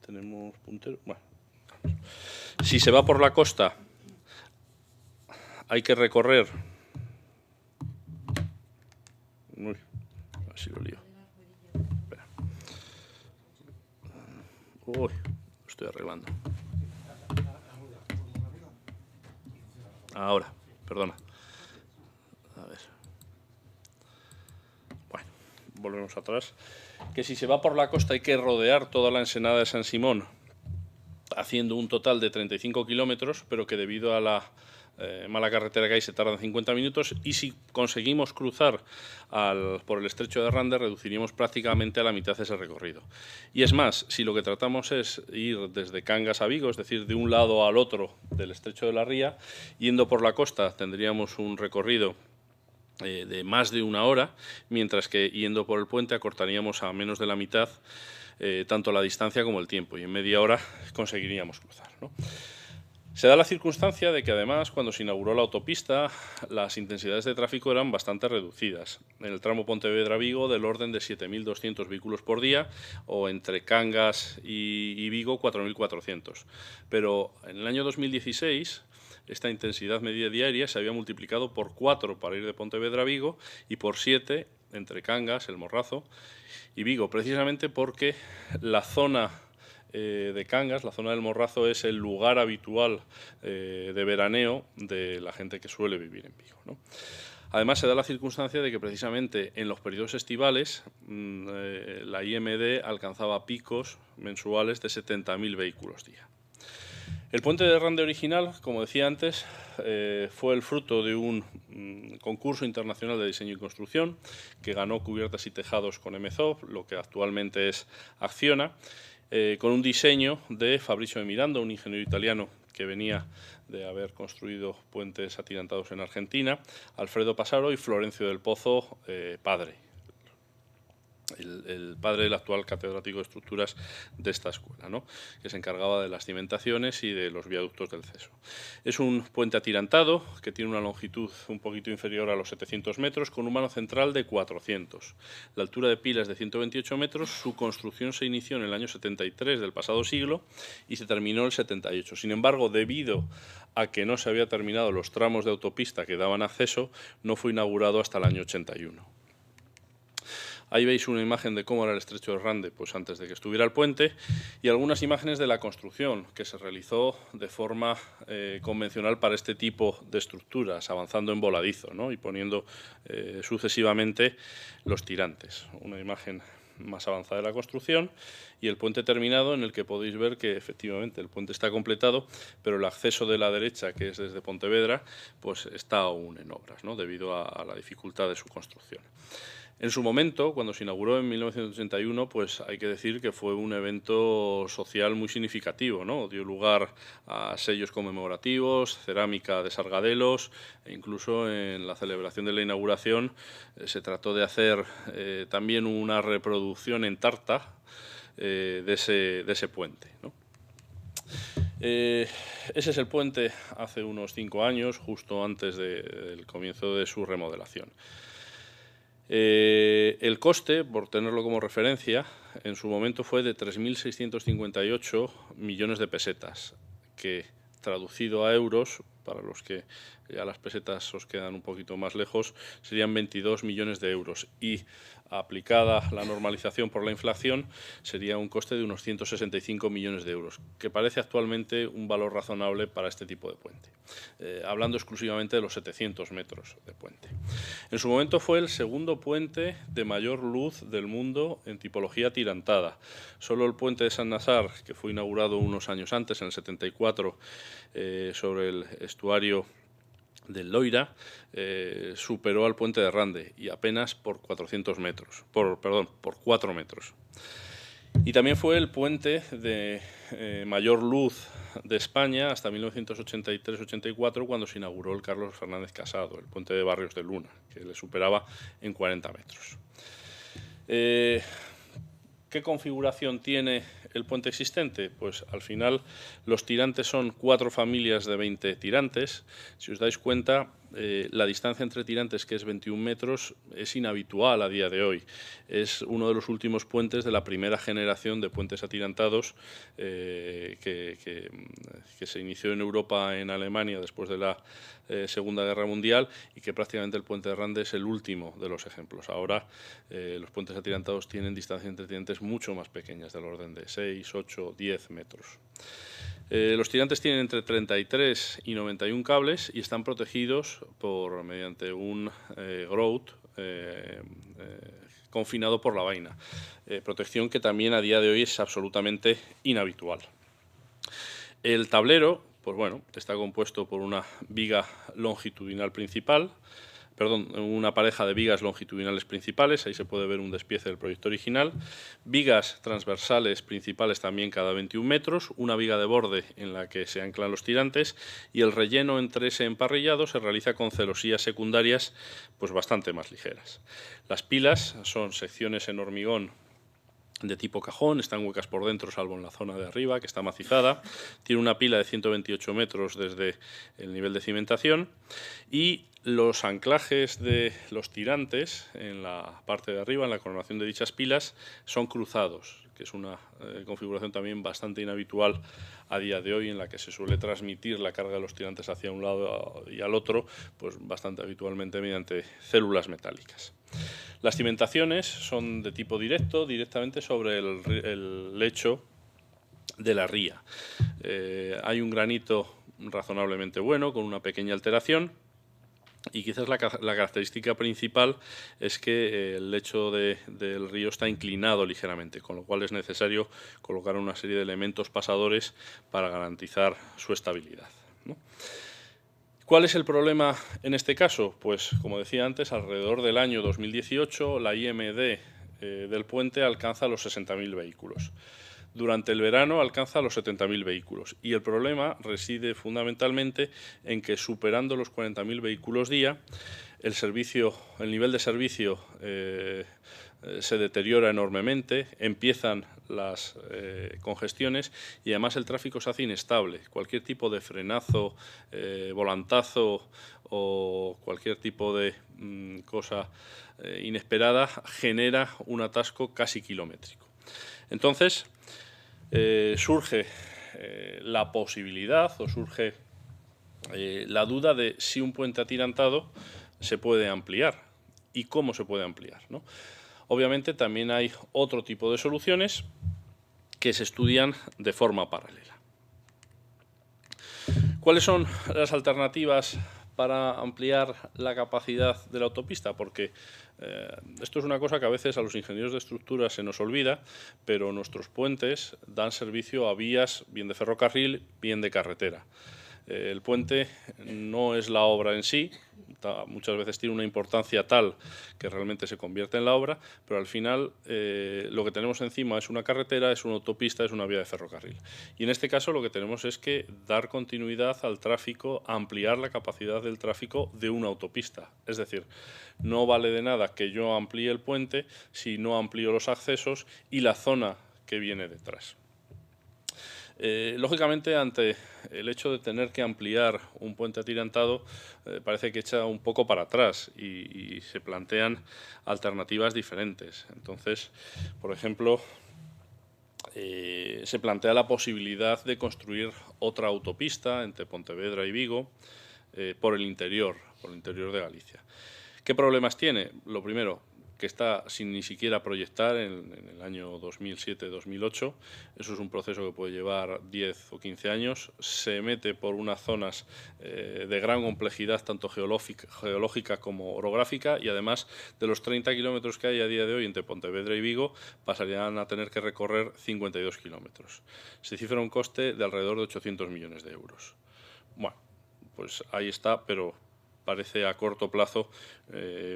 tenemos puntero, bueno, si se va por la costa hay que recorrer, uy, a ver si lo lío, espera, uy, lo estoy arreglando. Ahora, perdona. A ver. Bueno, volvemos atrás. Que si se va por la costa hay que rodear toda la ensenada de San Simón, haciendo un total de 35 kilómetros, pero que debido a la mala carretera que hay se tardan 50 minutos, y si conseguimos cruzar por el estrecho de Rande reduciríamos prácticamente a la mitad ese recorrido. Y es más, si lo que tratamos es ir desde Cangas a Vigo, es decir, de un lado al otro del estrecho de la Ría, yendo por la costa tendríamos un recorrido de más de 1 hora, mientras que yendo por el puente acortaríamos a menos de la mitad tanto la distancia como el tiempo, y en media hora conseguiríamos cruzar, ¿no? Se da la circunstancia de que además, cuando se inauguró la autopista, las intensidades de tráfico eran bastante reducidas. En el tramo Pontevedra-Vigo, del orden de 7.200 vehículos por día, o entre Cangas y Vigo, 4.400. Pero en el año 2016, esta intensidad media diaria se había multiplicado por 4 para ir de Pontevedra a Vigo y por 7 entre Cangas, El Morrazo y Vigo, precisamente porque la zona de Cangas, la zona del Morrazo, es el lugar habitual de veraneo de la gente que suele vivir en Vigo, ¿no? Además, se da la circunstancia de que precisamente en los periodos estivales la IMD alcanzaba picos mensuales de 70.000 vehículos día. El puente de Rande original, como decía antes, fue el fruto de un concurso internacional de diseño y construcción que ganó Cubiertas y Tejados con MZOB, lo que actualmente es Acciona, con un diseño de Fabricio de Miranda, un ingeniero italiano que venía de haber construido puentes atirantados en Argentina, Alfredo Pasaro y Florencio del Pozo, padre. El padre del actual catedrático de estructuras de esta escuela, ¿no?, que se encargaba de las cimentaciones y de los viaductos del Ceso. Es un puente atirantado que tiene una longitud un poquito inferior a los 700 metros, con un mano central de 400. La altura de pila es de 128 metros, su construcción se inició en el año 73 del pasado siglo y se terminó en el 78. Sin embargo, debido a que no se había terminado los tramos de autopista que daban acceso, no fue inaugurado hasta el año 81. Ahí veis una imagen de cómo era el estrecho de Rande pues antes de que estuviera el puente, y algunas imágenes de la construcción que se realizó de forma convencional para este tipo de estructuras, avanzando en voladizo, ¿no?, y poniendo sucesivamente los tirantes. Una imagen más avanzada de la construcción y el puente terminado, en el que podéis ver que efectivamente el puente está completado, pero el acceso de la derecha, que es desde Pontevedra, pues está aún en obras, ¿no?, debido a la dificultad de su construcción. En su momento, cuando se inauguró en 1981, pues hay que decir que fue un evento social muy significativo, ¿no? Dio lugar a sellos conmemorativos, cerámica de Sargadelos, e incluso en la celebración de la inauguración se trató de hacer también una reproducción en tarta de ese puente, ¿no? Ese es el puente hace unos 5 años, justo antes del comienzo de su remodelación. El coste, por tenerlo como referencia, en su momento fue de 3.658 millones de pesetas, que traducido a euros, para los que ya las pesetas os quedan un poquito más lejos, serían 22 millones de euros, y aplicada la normalización por la inflación sería un coste de unos 165 millones de euros, que parece actualmente un valor razonable para este tipo de puente, hablando exclusivamente de los 700 metros de puente. En su momento fue el segundo puente de mayor luz del mundo en tipología tirantada. Solo el puente de San Nazar, que fue inaugurado unos años antes, en el 74, sobre el estuario del Loira superó al puente de Rande y apenas por 400 metros, por 4 metros. Y también fue el puente de mayor luz de España hasta 1983-84, cuando se inauguró el Carlos Fernández Casado, el puente de Barrios de Luna, que le superaba en 40 metros. ¿Qué configuración tiene el puente existente? Pues al final los tirantes son 4 familias de 20 tirantes. Si os dais cuenta, la distancia entre tirantes, que es 21 metros, es inhabitual a día de hoy. Es uno de los últimos puentes de la primera generación de puentes atirantados que se inició en Europa, en Alemania, después de la Segunda Guerra Mundial, y que prácticamente el puente de Rande es el último de los ejemplos. Ahora los puentes atirantados tienen distancias entre tirantes mucho más pequeñas, del orden de 6, 8, 10 metros. Los tirantes tienen entre 33 y 91 cables y están protegidos mediante un grout confinado por la vaina, protección que también a día de hoy es absolutamente inhabitual. El tablero, pues bueno, está compuesto por una viga longitudinal principal, una pareja de vigas longitudinales principales, ahí se puede ver un despiece del proyecto original, vigas transversales principales también cada 21 metros, una viga de borde en la que se anclan los tirantes, y el relleno entre ese emparrillado se realiza con celosías secundarias pues bastante más ligeras. Las pilas son secciones en hormigón de tipo cajón, están huecas por dentro salvo en la zona de arriba, que está macizada. Tiene una pila de 128 metros desde el nivel de cimentación, y los anclajes de los tirantes en la parte de arriba, en la coronación de dichas pilas, son cruzados, que es una configuración también bastante inhabitual a día de hoy, en la que se suele transmitir la carga de los tirantes hacia un lado y al otro, pues bastante habitualmente mediante células metálicas. Las cimentaciones son de tipo directo, directamente sobre el lecho de la ría. Hay un granito razonablemente bueno, con una pequeña alteración, y quizás la característica principal es que el lecho del río está inclinado ligeramente, con lo cual es necesario colocar una serie de elementos pasadores para garantizar su estabilidad, ¿no? ¿Cuál es el problema en este caso? Pues, como decía antes, alrededor del año 2018 la IMD del puente alcanza los 60.000 vehículos. Durante el verano alcanza los 70.000 vehículos, y el problema reside fundamentalmente en que, superando los 40.000 vehículos día, el nivel de servicio se deteriora enormemente, empiezan las congestiones, y además el tráfico se hace inestable. Cualquier tipo de frenazo, volantazo o cualquier tipo de cosa inesperada genera un atasco casi kilométrico. Entonces surge la posibilidad, o surge la duda de si un puente atirantado se puede ampliar y cómo se puede ampliar, ¿no? Obviamente también hay otro tipo de soluciones que se estudian de forma paralela. ¿Cuáles son las alternativas para ampliar la capacidad de la autopista? Porque esto es una cosa que a veces a los ingenieros de estructura se nos olvida, pero nuestros puentes dan servicio a vías bien de ferrocarril, bien de carretera. El puente no es la obra en sí, muchas veces tiene una importancia tal que realmente se convierte en la obra, pero al final lo que tenemos encima es una carretera, es una autopista, es una vía de ferrocarril. Y en este caso lo que tenemos es que dar continuidad al tráfico, ampliar la capacidad del tráfico de una autopista. Es decir, no vale de nada que yo amplíe el puente si no amplío los accesos y la zona que viene detrás. Lógicamente, ante el hecho de tener que ampliar un puente atirantado, parece que echa un poco para atrás y se plantean alternativas diferentes. Entonces, por ejemplo, se plantea la posibilidad de construir otra autopista entre Pontevedra y Vigo por el interior de Galicia. ¿Qué problemas tiene? Lo primero, que está sin ni siquiera proyectar en el año 2007-2008. Eso es un proceso que puede llevar 10 o 15 años. Se mete por unas zonas de gran complejidad, tanto geológica como orográfica, y además de los 30 kilómetros que hay a día de hoy entre Pontevedra y Vigo, pasarían a tener que recorrer 52 kilómetros. Se cifra un coste de alrededor de 800 millones de euros. Bueno, pues ahí está, pero parece a corto plazo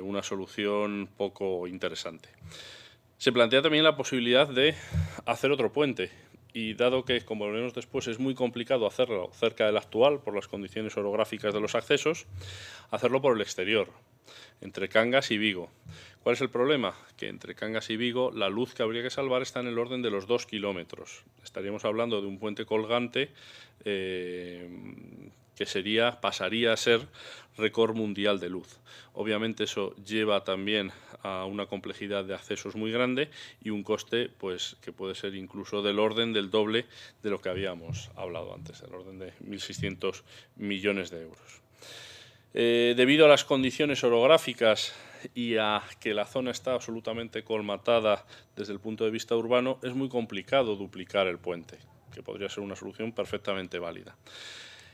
una solución poco interesante. Se plantea también la posibilidad de hacer otro puente, y dado que, como veremos después, es muy complicado hacerlo cerca del actual por las condiciones orográficas de los accesos, hacerlo por el exterior, entre Cangas y Vigo. ¿Cuál es el problema? Que entre Cangas y Vigo la luz que habría que salvar está en el orden de los 2 kilómetros. Estaríamos hablando de un puente colgante que pasaría a ser récord mundial de luz. Obviamente eso lleva también a una complejidad de accesos muy grande y un coste pues, que puede ser incluso del orden del doble de lo que habíamos hablado antes, del orden de 1.600 millones de euros. Debido a las condiciones orográficas y a que la zona está absolutamente colmatada desde el punto de vista urbano, es muy complicado duplicar el puente, que podría ser una solución perfectamente válida.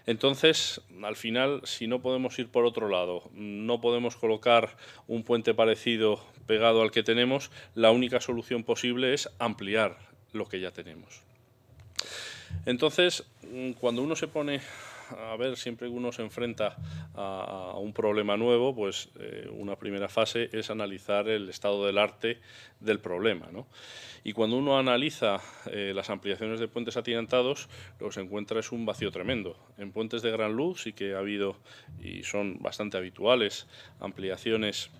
Entonces, al final, si no podemos ir por otro lado, no podemos colocar un puente parecido pegado al que tenemos, la única solución posible es ampliar lo que ya tenemos. Entonces, cuando uno se pone a ver, siempre que uno se enfrenta a un problema nuevo, pues una primera fase es analizar el estado del arte del problema, ¿no? Y cuando uno analiza las ampliaciones de puentes atirantados, lo que se encuentra es un vacío tremendo. En puentes de gran luz sí que ha habido, y son bastante habituales, ampliaciones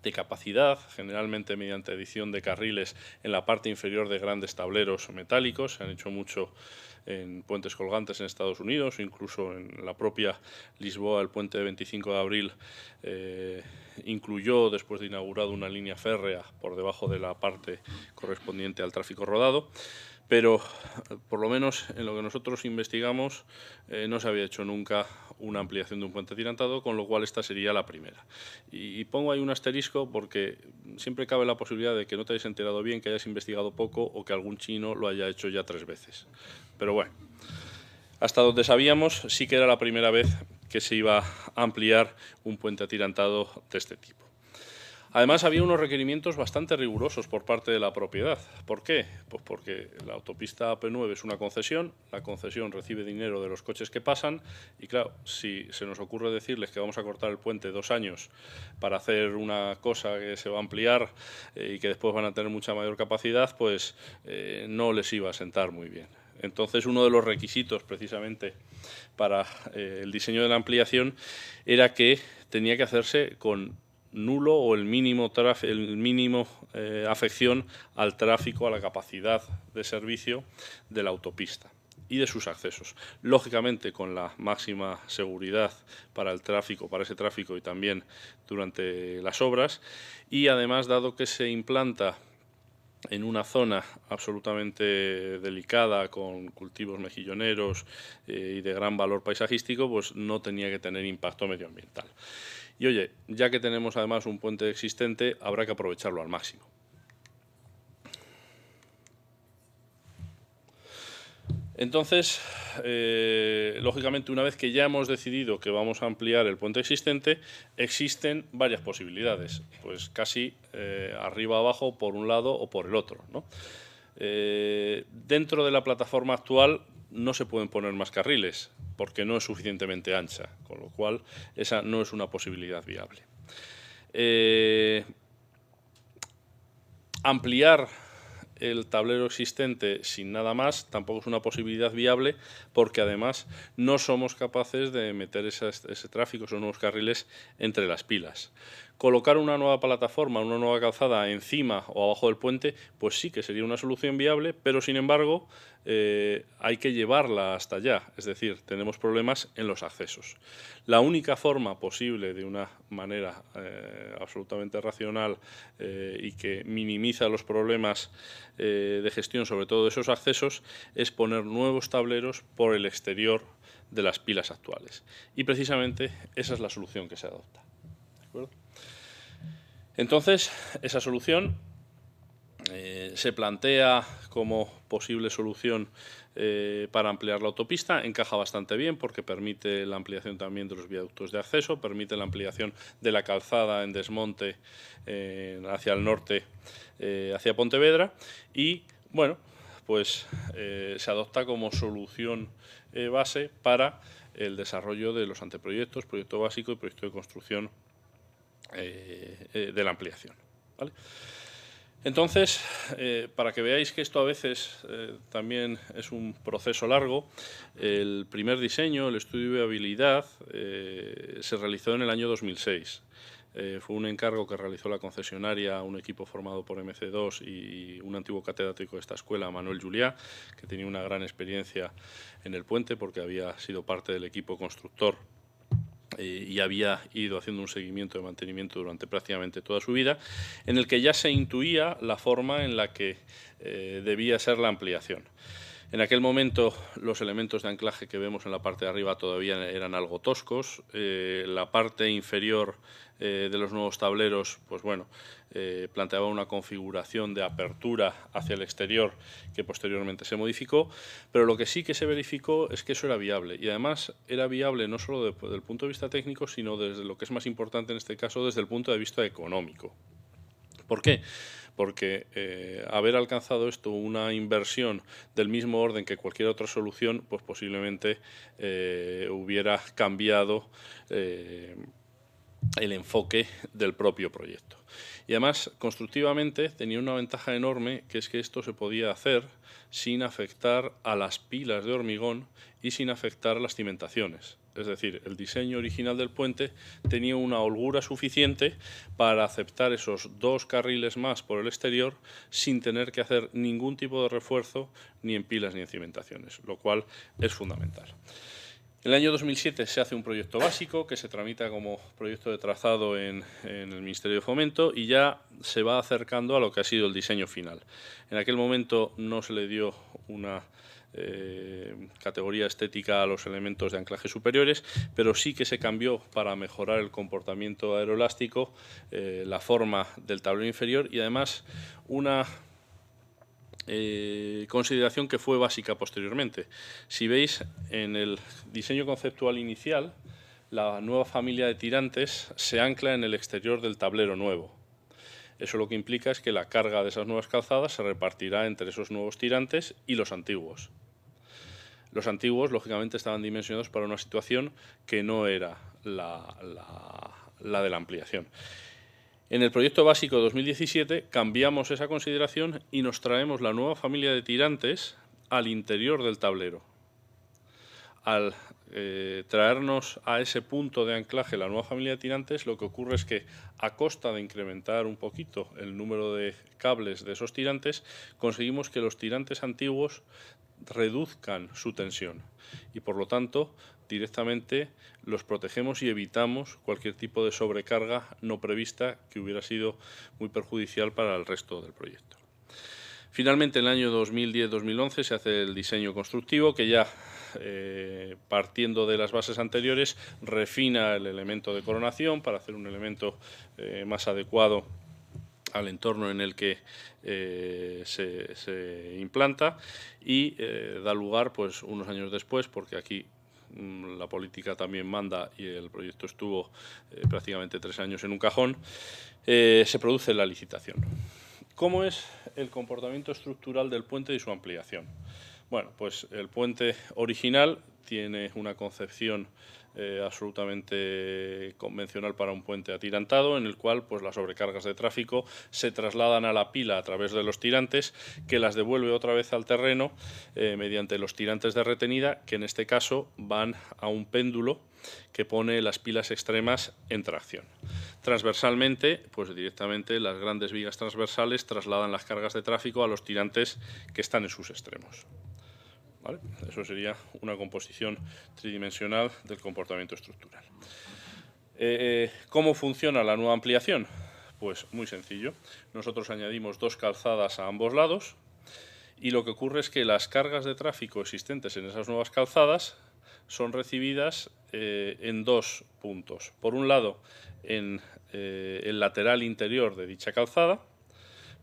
de capacidad, generalmente mediante adición de carriles en la parte inferior de grandes tableros metálicos. Se han hecho mucho en puentes colgantes en Estados Unidos, incluso en la propia Lisboa el puente de 25 de abril incluyó, después de inaugurado, una línea férrea por debajo de la parte correspondiente al tráfico rodado. Pero, por lo menos en lo que nosotros investigamos, no se había hecho nunca una ampliación de un puente atirantado, con lo cual esta sería la primera. Y pongo ahí un asterisco porque siempre cabe la posibilidad de que no te hayas enterado bien, que hayas investigado poco o que algún chino lo haya hecho ya 3 veces. Pero bueno, hasta donde sabíamos, sí que era la primera vez que se iba a ampliar un puente atirantado de este tipo. Además, había unos requerimientos bastante rigurosos por parte de la propiedad. ¿Por qué? Pues porque la autopista AP9 es una concesión, la concesión recibe dinero de los coches que pasan y, claro, si se nos ocurre decirles que vamos a cortar el puente 2 años para hacer una cosa que se va a ampliar y que después van a tener mucha mayor capacidad, pues no les iba a sentar muy bien. Entonces, uno de los requisitos precisamente para el diseño de la ampliación era que tenía que hacerse con nulo o el mínimo afección al tráfico, a la capacidad de servicio de la autopista y de sus accesos. Lógicamente, con la máxima seguridad para el tráfico, para ese tráfico y también durante las obras. Y además, dado que se implanta en una zona absolutamente delicada, con cultivos mejilloneros y de gran valor paisajístico, pues no tenía que tener impacto medioambiental. Y oye, ya que tenemos además un puente existente, habrá que aprovecharlo al máximo. Entonces, lógicamente, una vez que ya hemos decidido que vamos a ampliar el puente existente, existen varias posibilidades, pues casi arriba abajo por un lado o por el otro, ¿no? Dentro de la plataforma actual no se pueden poner más carriles porque no es suficientemente ancha, con lo cual esa no es una posibilidad viable. Ampliar el tablero existente sin nada más tampoco es una posibilidad viable porque además no somos capaces de meter ese tráfico, esos nuevos carriles entre las pilas. Colocar una nueva plataforma, una nueva calzada encima o abajo del puente, pues sí que sería una solución viable, pero sin embargo hay que llevarla hasta allá, es decir, tenemos problemas en los accesos. La única forma posible, de una manera absolutamente racional y que minimiza los problemas de gestión, sobre todo de esos accesos, es poner nuevos tableros por el exterior de las pilas actuales. Y precisamente esa es la solución que se adopta. ¿De acuerdo? Entonces, esa solución se plantea como posible solución para ampliar la autopista. Encaja bastante bien porque permite la ampliación también de los viaductos de acceso, permite la ampliación de la calzada en desmonte hacia el norte, hacia Pontevedra, y bueno, pues se adopta como solución base para el desarrollo de los anteproyectos, proyecto básico y proyecto de construcción de la ampliación, ¿vale? Entonces, para que veáis que esto a veces también es un proceso largo, el primer diseño, el estudio de viabilidad, se realizó en el año 2006. Fue un encargo que realizó la concesionaria, un equipo formado por MC2 y un antiguo catedrático de esta escuela, Manuel Juliá, que tenía una gran experiencia en el puente porque había sido parte del equipo constructor y había ido haciendo un seguimiento de mantenimiento durante prácticamente toda su vida, en el que ya se intuía la forma en la que debía ser la ampliación. En aquel momento los elementos de anclaje que vemos en la parte de arriba todavía eran algo toscos. La parte inferior de los nuevos tableros, pues bueno, planteaba una configuración de apertura hacia el exterior que posteriormente se modificó, pero lo que sí que se verificó es que eso era viable, y además era viable no solo desde el punto de vista técnico, sino desde lo que es más importante en este caso, desde el punto de vista económico. ¿Por qué? Porque haber alcanzado esto una inversión del mismo orden que cualquier otra solución, pues posiblemente hubiera cambiado el enfoque del propio proyecto. Y además, constructivamente, tenía una ventaja enorme, que es que esto se podía hacer sin afectar a las pilas de hormigón y sin afectar a las cimentaciones. Es decir, el diseño original del puente tenía una holgura suficiente para aceptar esos 2 carriles más por el exterior sin tener que hacer ningún tipo de refuerzo ni en pilas ni en cimentaciones, lo cual es fundamental. En el año 2007 se hace un proyecto básico que se tramita como proyecto de trazado en el Ministerio de Fomento y ya se va acercando a lo que ha sido el diseño final. En aquel momento no se le dio una categoría estética a los elementos de anclaje superiores, pero sí que se cambió para mejorar el comportamiento aeroelástico, la forma del tablero inferior y además una consideración que fue básica posteriormente. Si veis, en el diseño conceptual inicial, la nueva familia de tirantes se ancla en el exterior del tablero nuevo. Eso lo que implica es que la carga de esas nuevas calzadas se repartirá entre esos nuevos tirantes y los antiguos. Los antiguos, lógicamente, estaban dimensionados para una situación que no era la de la ampliación. En el proyecto básico 2017 cambiamos esa consideración y nos traemos la nueva familia de tirantes al interior del tablero. Al traernos a ese punto de anclaje la nueva familia de tirantes, lo que ocurre es que a costa de incrementar un poquito el número de cables de esos tirantes, conseguimos que los tirantes antiguos reduzcan su tensión y por lo tanto directamente los protegemos y evitamos cualquier tipo de sobrecarga no prevista que hubiera sido muy perjudicial para el resto del proyecto. Finalmente, en el año 2010-2011 se hace el diseño constructivo que ya partiendo de las bases anteriores refina el elemento de coronación para hacer un elemento más adecuado al entorno en el que se implanta y da lugar, pues unos años después, porque aquí la política también manda y el proyecto estuvo prácticamente 3 años en un cajón, se produce la licitación. ¿Cómo es el comportamiento estructural del puente y su ampliación? Bueno, pues el puente original tiene una concepción absolutamente convencional para un puente atirantado, en el cual pues, las sobrecargas de tráfico se trasladan a la pila a través de los tirantes, que las devuelve otra vez al terreno mediante los tirantes de retenida, que en este caso van a un péndulo que pone las pilas extremas en tracción. Transversalmente, pues directamente las grandes vigas transversales trasladan las cargas de tráfico a los tirantes que están en sus extremos. ¿Vale? Eso sería una composición tridimensional del comportamiento estructural. ¿Cómo funciona la nueva ampliación? Pues muy sencillo. Nosotros añadimos 2 calzadas a ambos lados y lo que ocurre es que las cargas de tráfico existentes en esas nuevas calzadas son recibidas en 2 puntos. Por un lado, en el lateral interior de dicha calzada,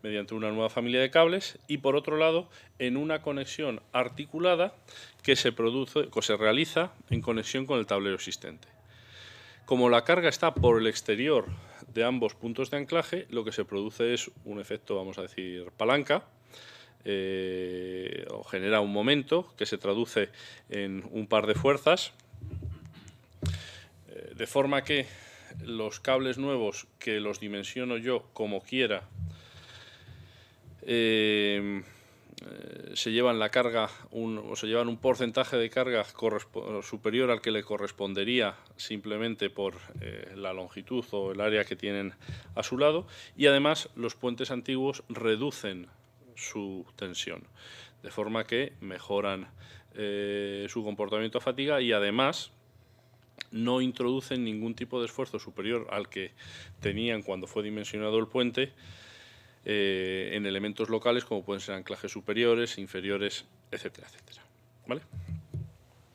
mediante una nueva familia de cables, y por otro lado en una conexión articulada que se realiza en conexión con el tablero existente. Como la carga está por el exterior de ambos puntos de anclaje, lo que se produce es un efecto, vamos a decir, palanca, o genera un momento que se traduce en un par de fuerzas de forma que los cables nuevos, que los dimensiono yo como quiera, se llevan la carga, o se llevan un porcentaje de carga superior al que le correspondería simplemente por la longitud o el área que tienen a su lado, y además los puentes antiguos reducen su tensión, de forma que mejoran su comportamiento a fatiga y además no introducen ningún tipo de esfuerzo superior al que tenían cuando fue dimensionado el puente en elementos locales como pueden ser anclajes superiores, inferiores, etcétera, etcétera. ¿Vale?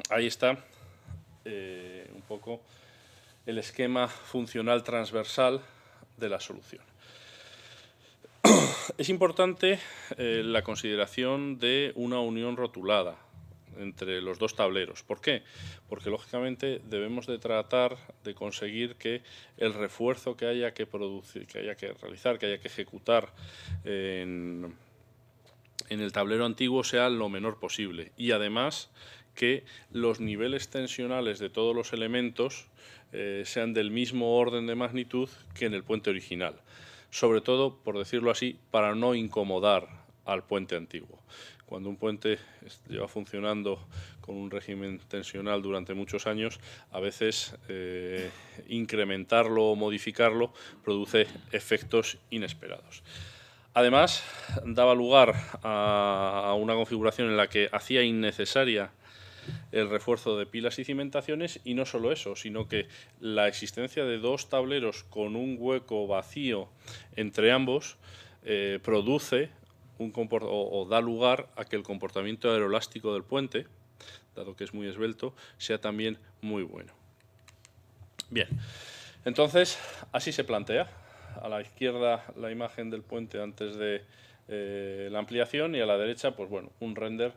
Ahí está un poco el esquema funcional transversal de la solución. Es importante la consideración de una unión rotulada entre los dos tableros. ¿Por qué? Porque lógicamente debemos de tratar de conseguir que el refuerzo que haya que producir, que haya que realizar, que haya que ejecutar en el tablero antiguo sea lo menor posible, y además que los niveles tensionales de todos los elementos sean del mismo orden de magnitud que en el puente original, sobre todo, por decirlo así, para no incomodar al puente antiguo. Cuando un puente lleva funcionando con un régimen tensional durante muchos años, a veces incrementarlo o modificarlo produce efectos inesperados. Además, daba lugar a una configuración en la que hacía innecesaria el refuerzo de pilas y cimentaciones, y no solo eso, sino que la existencia de dos tableros con un hueco vacío entre ambos produce o da lugar a que el comportamiento aeroelástico del puente, dado que es muy esbelto, sea también muy bueno. Bien, entonces así se plantea. A la izquierda la imagen del puente antes de la ampliación, y a la derecha, pues bueno, un render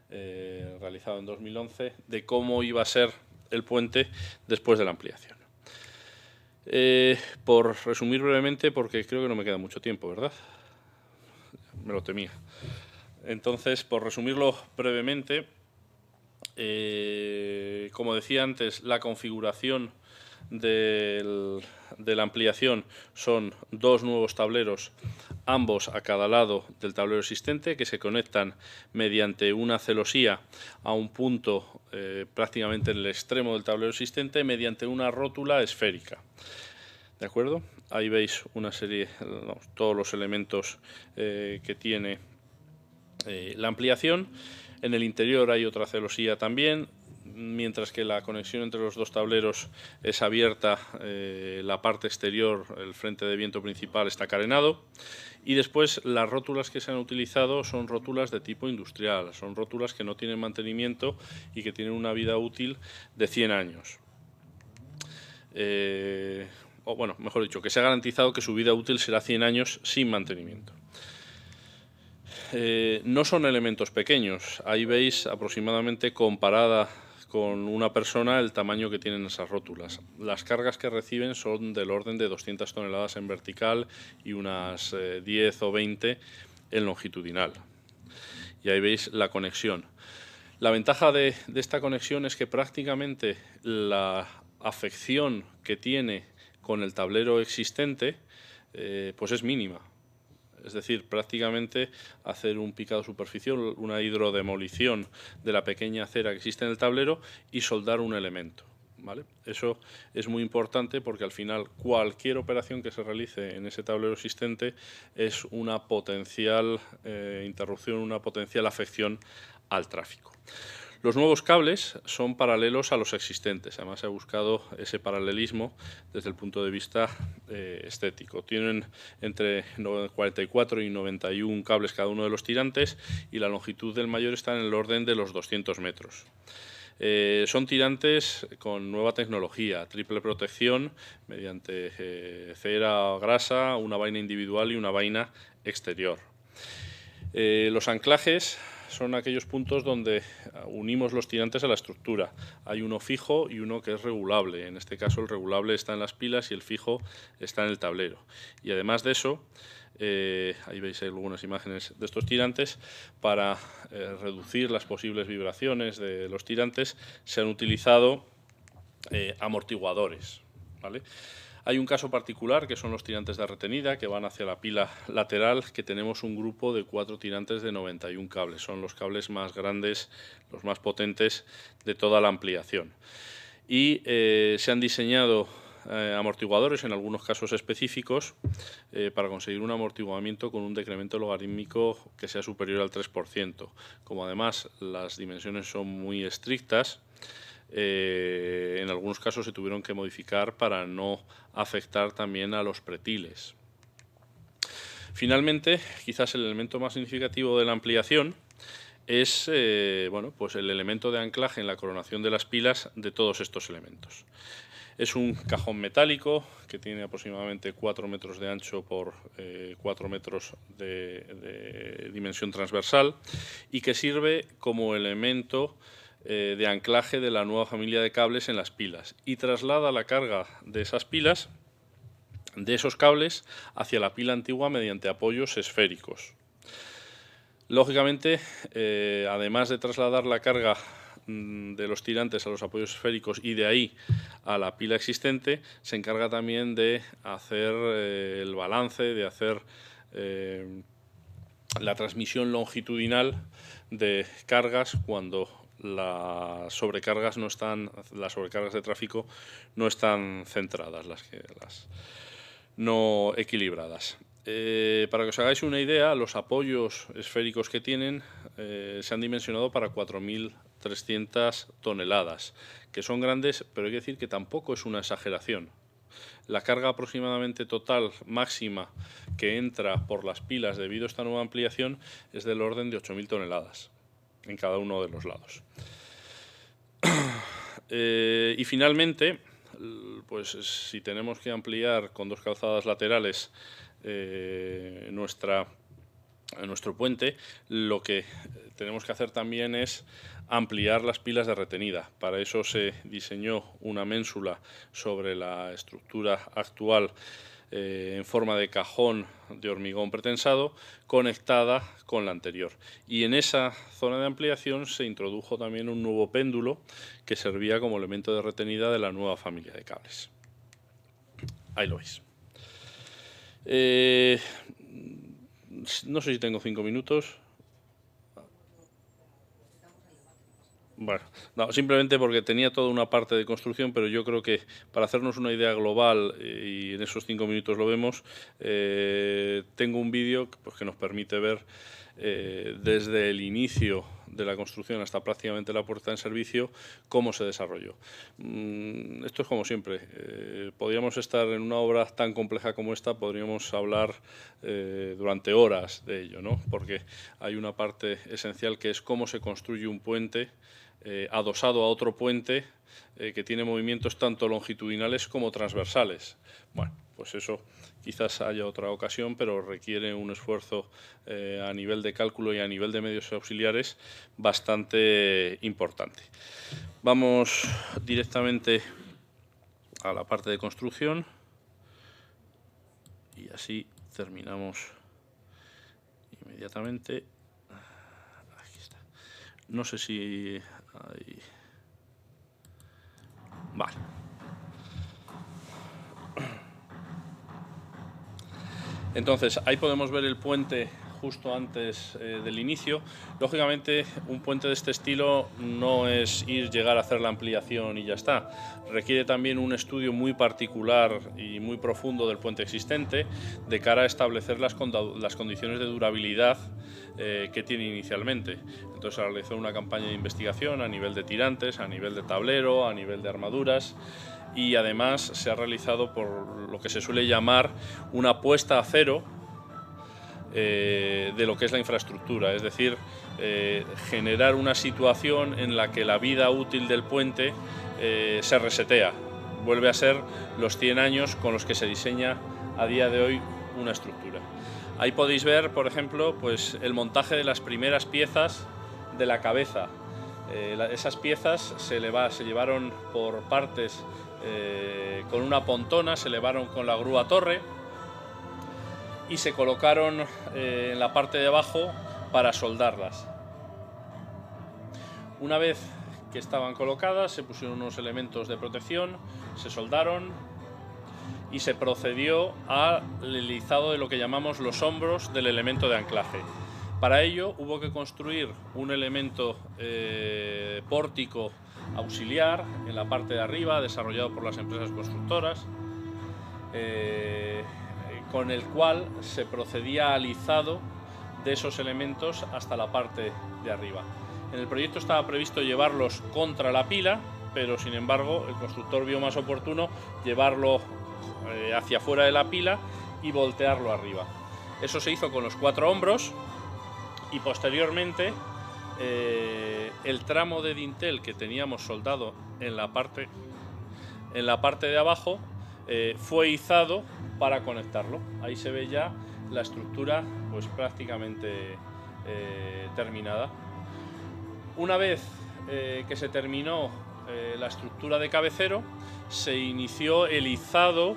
realizado en 2011 de cómo iba a ser el puente después de la ampliación. Por resumir brevemente, porque creo que no me queda mucho tiempo, ¿verdad? Me lo temía. Entonces, por resumirlo brevemente, como decía antes, la configuración de la ampliación son dos nuevos tableros, ambos a cada lado del tablero existente, que se conectan mediante una celosía a un punto prácticamente en el extremo del tablero existente mediante una rótula esférica. ¿De acuerdo? Ahí veis una serie, todos los elementos que tiene la ampliación. En el interior hay otra celosía también, mientras que la conexión entre los dos tableros es abierta, la parte exterior, el frente de viento principal, está carenado. Y después las rótulas que se han utilizado son rótulas de tipo industrial, son rótulas que no tienen mantenimiento y que tienen una vida útil de 100 años. O bueno, mejor dicho, que se ha garantizado que su vida útil será 100 años sin mantenimiento. No son elementos pequeños. Ahí veis aproximadamente, comparada con una persona, el tamaño que tienen esas rótulas. Las cargas que reciben son del orden de 200 toneladas en vertical y unas 10 o 20 en longitudinal. Y ahí veis la conexión. La ventaja de esta conexión es que prácticamente la afección que tiene con el tablero existente pues es mínima. Es decir, prácticamente hacer un picado superficial, una hidrodemolición de la pequeña cera que existe en el tablero y soldar un elemento, ¿vale? Eso es muy importante porque al final cualquier operación que se realice en ese tablero existente es una potencial interrupción, una potencial afección al tráfico. Los nuevos cables son paralelos a los existentes, además he buscado ese paralelismo desde el punto de vista estético. Tienen entre 44 y 91 cables cada uno de los tirantes y la longitud del mayor está en el orden de los 200 metros. Son tirantes con nueva tecnología, triple protección mediante cera o grasa, una vaina individual y una vaina exterior. Los anclajes son aquellos puntos donde unimos los tirantes a la estructura. Hay uno fijo y uno que es regulable. En este caso el regulable está en las pilas y el fijo está en el tablero. Y además de eso, ahí veis algunas imágenes de estos tirantes. Para reducir las posibles vibraciones de los tirantes se han utilizado amortiguadores, ¿vale? Hay un caso particular que son los tirantes de retenida que van hacia la pila lateral, que tenemos un grupo de 4 tirantes de 91 cables. Son los cables más grandes, los más potentes de toda la ampliación. Y se han diseñado amortiguadores en algunos casos específicos para conseguir un amortiguamiento con un decremento logarítmico que sea superior al 3%. Como además las dimensiones son muy estrictas, en algunos casos se tuvieron que modificar para no afectar también a los pretiles. Finalmente, quizás el elemento más significativo de la ampliación es bueno, pues el elemento de anclaje en la coronación de las pilas de todos estos elementos. Es un cajón metálico que tiene aproximadamente 4 metros de ancho por 4 metros de dimensión transversal y que sirve como elemento de anclaje de la nueva familia de cables en las pilas y traslada la carga de esas pilas, de esos cables, hacia la pila antigua mediante apoyos esféricos. Lógicamente, además de trasladar la carga de los tirantes a los apoyos esféricos y de ahí a la pila existente, se encarga también de hacer el balance, de hacer la transmisión longitudinal de cargas cuando las sobrecargas de tráfico no están centradas, las no equilibradas. Para que os hagáis una idea, los apoyos esféricos que tienen se han dimensionado para 4.300 toneladas, que son grandes, pero hay que decir que tampoco es una exageración. La carga aproximadamente total máxima que entra por las pilas debido a esta nueva ampliación es del orden de 8.000 toneladas en cada uno de los lados. Y finalmente, pues si tenemos que ampliar con 2 calzadas laterales nuestro puente, lo que tenemos que hacer también es ampliar las pilas de retenida. Para eso se diseñó una ménsula sobre la estructura actual en forma de cajón de hormigón pretensado conectada con la anterior, y en esa zona de ampliación se introdujo también un nuevo péndulo que servía como elemento de retenida de la nueva familia de cables. Ahí lo veis. No sé si tengo 5 minutos. Bueno, no, simplemente porque tenía toda una parte de construcción, pero yo creo que para hacernos una idea global, y en esos 5 minutos lo vemos, tengo un vídeo pues, que nos permite ver desde el inicio de la construcción hasta prácticamente la puesta en servicio cómo se desarrolló. Esto es como siempre, podríamos estar en una obra tan compleja como esta, podríamos hablar durante horas de ello, ¿no? Porque hay una parte esencial que es cómo se construye un puente adosado a otro puente que tiene movimientos tanto longitudinales como transversales. Bueno, pues eso quizás haya otra ocasión, pero requiere un esfuerzo a nivel de cálculo y a nivel de medios auxiliares bastante importante. Vamos directamente a la parte de construcción y así terminamos inmediatamente. Aquí está. No sé si hay... Vale. Entonces, ahí podemos ver el puente justo antes del inicio. Lógicamente, un puente de este estilo no es llegar a hacer la ampliación y ya está. Requiere también un estudio muy particular y muy profundo del puente existente de cara a establecer las condiciones de durabilidad que tiene inicialmente. Entonces se realizó una campaña de investigación a nivel de tirantes, a nivel de tablero, a nivel de armaduras, y además se ha realizado por lo que se suele llamar una puesta a cero de lo que es la infraestructura, es decir, generar una situación en la que la vida útil del puente se resetea, vuelve a ser los 100 años con los que se diseña a día de hoy una estructura. Ahí podéis ver, por ejemplo, pues el montaje de las primeras piezas de la cabeza. Esas piezas se llevaron por partes con una pontona, se elevaron con la grúa torre y se colocaron en la parte de abajo para soldarlas. Una vez que estaban colocadas, se pusieron unos elementos de protección, se soldaron y se procedió al izado de lo que llamamos los hombros del elemento de anclaje. Para ello hubo que construir un elemento pórtico auxiliar en la parte de arriba, desarrollado por las empresas constructoras, con el cual se procedía al izado de esos elementos hasta la parte de arriba. En el proyecto estaba previsto llevarlos contra la pila, pero sin embargo el constructor vio más oportuno llevarlo hacia afuera de la pila y voltearlo arriba. Eso se hizo con los 4 hombros y posteriormente el tramo de dintel que teníamos soldado en la parte de abajo fue izado para conectarlo. Ahí se ve ya la estructura pues prácticamente terminada. Una vez que se terminó la estructura de cabecero, se inició el izado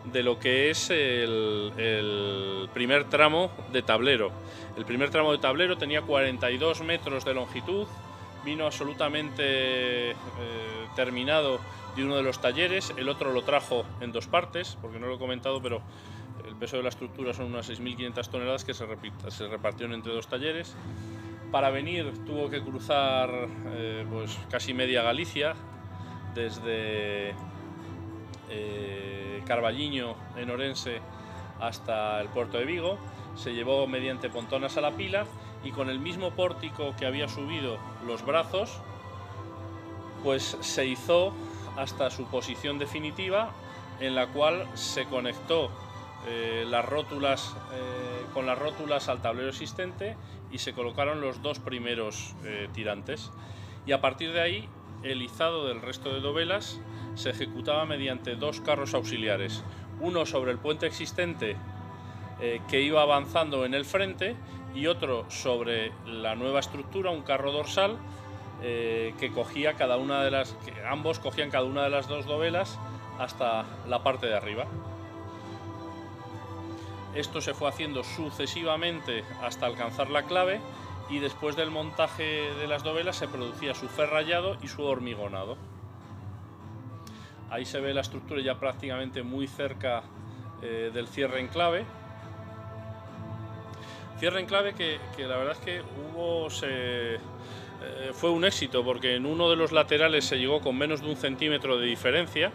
de lo que es el primer tramo de tablero. El primer tramo de tablero tenía 42 metros de longitud, vino absolutamente terminado de uno de los talleres, el otro lo trajo en 2 partes, porque no lo he comentado, pero el peso de la estructura son unas 6.500 toneladas que se repartieron entre 2 talleres. Para venir tuvo que cruzar pues casi media Galicia, desde Carballiño en Orense hasta el puerto de Vigo. Se llevó mediante pontonas a la pila y con el mismo pórtico que había subido los brazos, pues se izó hasta su posición definitiva, en la cual se conectó las rótulas con las rótulas al tablero existente y se colocaron los 2 primeros tirantes, y a partir de ahí el izado del resto de dovelas se ejecutaba mediante 2 carros auxiliares, uno sobre el puente existente que iba avanzando en el frente y otro sobre la nueva estructura, un carro dorsal que cogía ambos cogían cada una de las 2 dovelas hasta la parte de arriba. Esto se fue haciendo sucesivamente hasta alcanzar la clave, y después del montaje de las dovelas se producía su ferrallado y su hormigonado. Ahí se ve la estructura ya prácticamente muy cerca del cierre en clave. Cierre en clave que la verdad es que fue un éxito, porque en uno de los laterales se llegó con menos de 1 centímetro de diferencia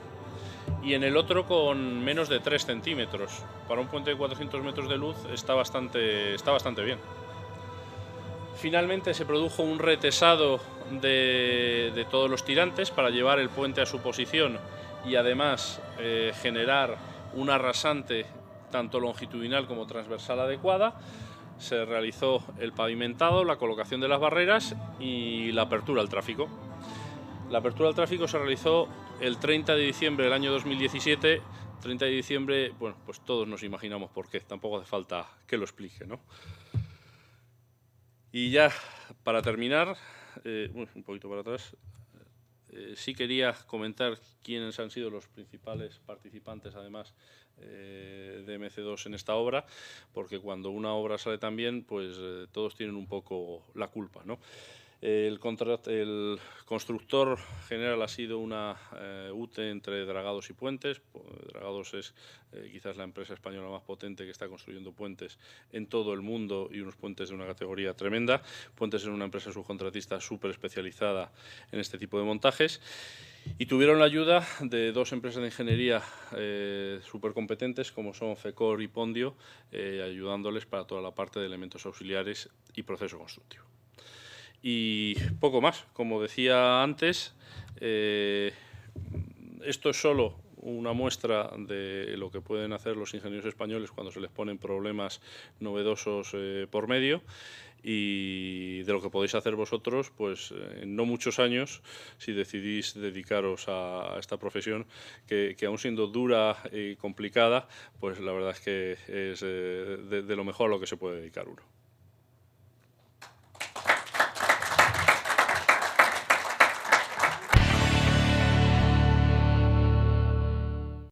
y en el otro con menos de 3 centímetros. Para un puente de 400 metros de luz está bastante bien. Finalmente se produjo un retesado de todos los tirantes para llevar el puente a su posición y además generar una rasante tanto longitudinal como transversal adecuada. Se realizó el pavimentado, la colocación de las barreras y la apertura al tráfico. La apertura al tráfico se realizó el 30 de diciembre del año 2017. 30 de diciembre, bueno, pues todos nos imaginamos por qué, tampoco hace falta que lo explique, ¿no? Y ya para terminar, un poquito para atrás, sí quería comentar quiénes han sido los principales participantes, además, de MC2 en esta obra, porque cuando una obra sale tan bien, pues todos tienen un poco la culpa, ¿no? El constructor general ha sido una UTE entre Dragados y Puentes. Dragados es quizás la empresa española más potente que está construyendo puentes en todo el mundo, y unos puentes de una categoría tremenda. Puentes es una empresa subcontratista súper especializada en este tipo de montajes. Y tuvieron la ayuda de 2 empresas de ingeniería súper competentes, como son FECOR y Pondio, ayudándoles para toda la parte de elementos auxiliares y proceso constructivo. Y poco más. Como decía antes, esto es solo una muestra de lo que pueden hacer los ingenieros españoles cuando se les ponen problemas novedosos por medio, y de lo que podéis hacer vosotros, pues en no muchos años, si decidís dedicaros a esta profesión, que aún siendo dura y complicada, pues la verdad es que es de lo mejor a lo que se puede dedicar uno.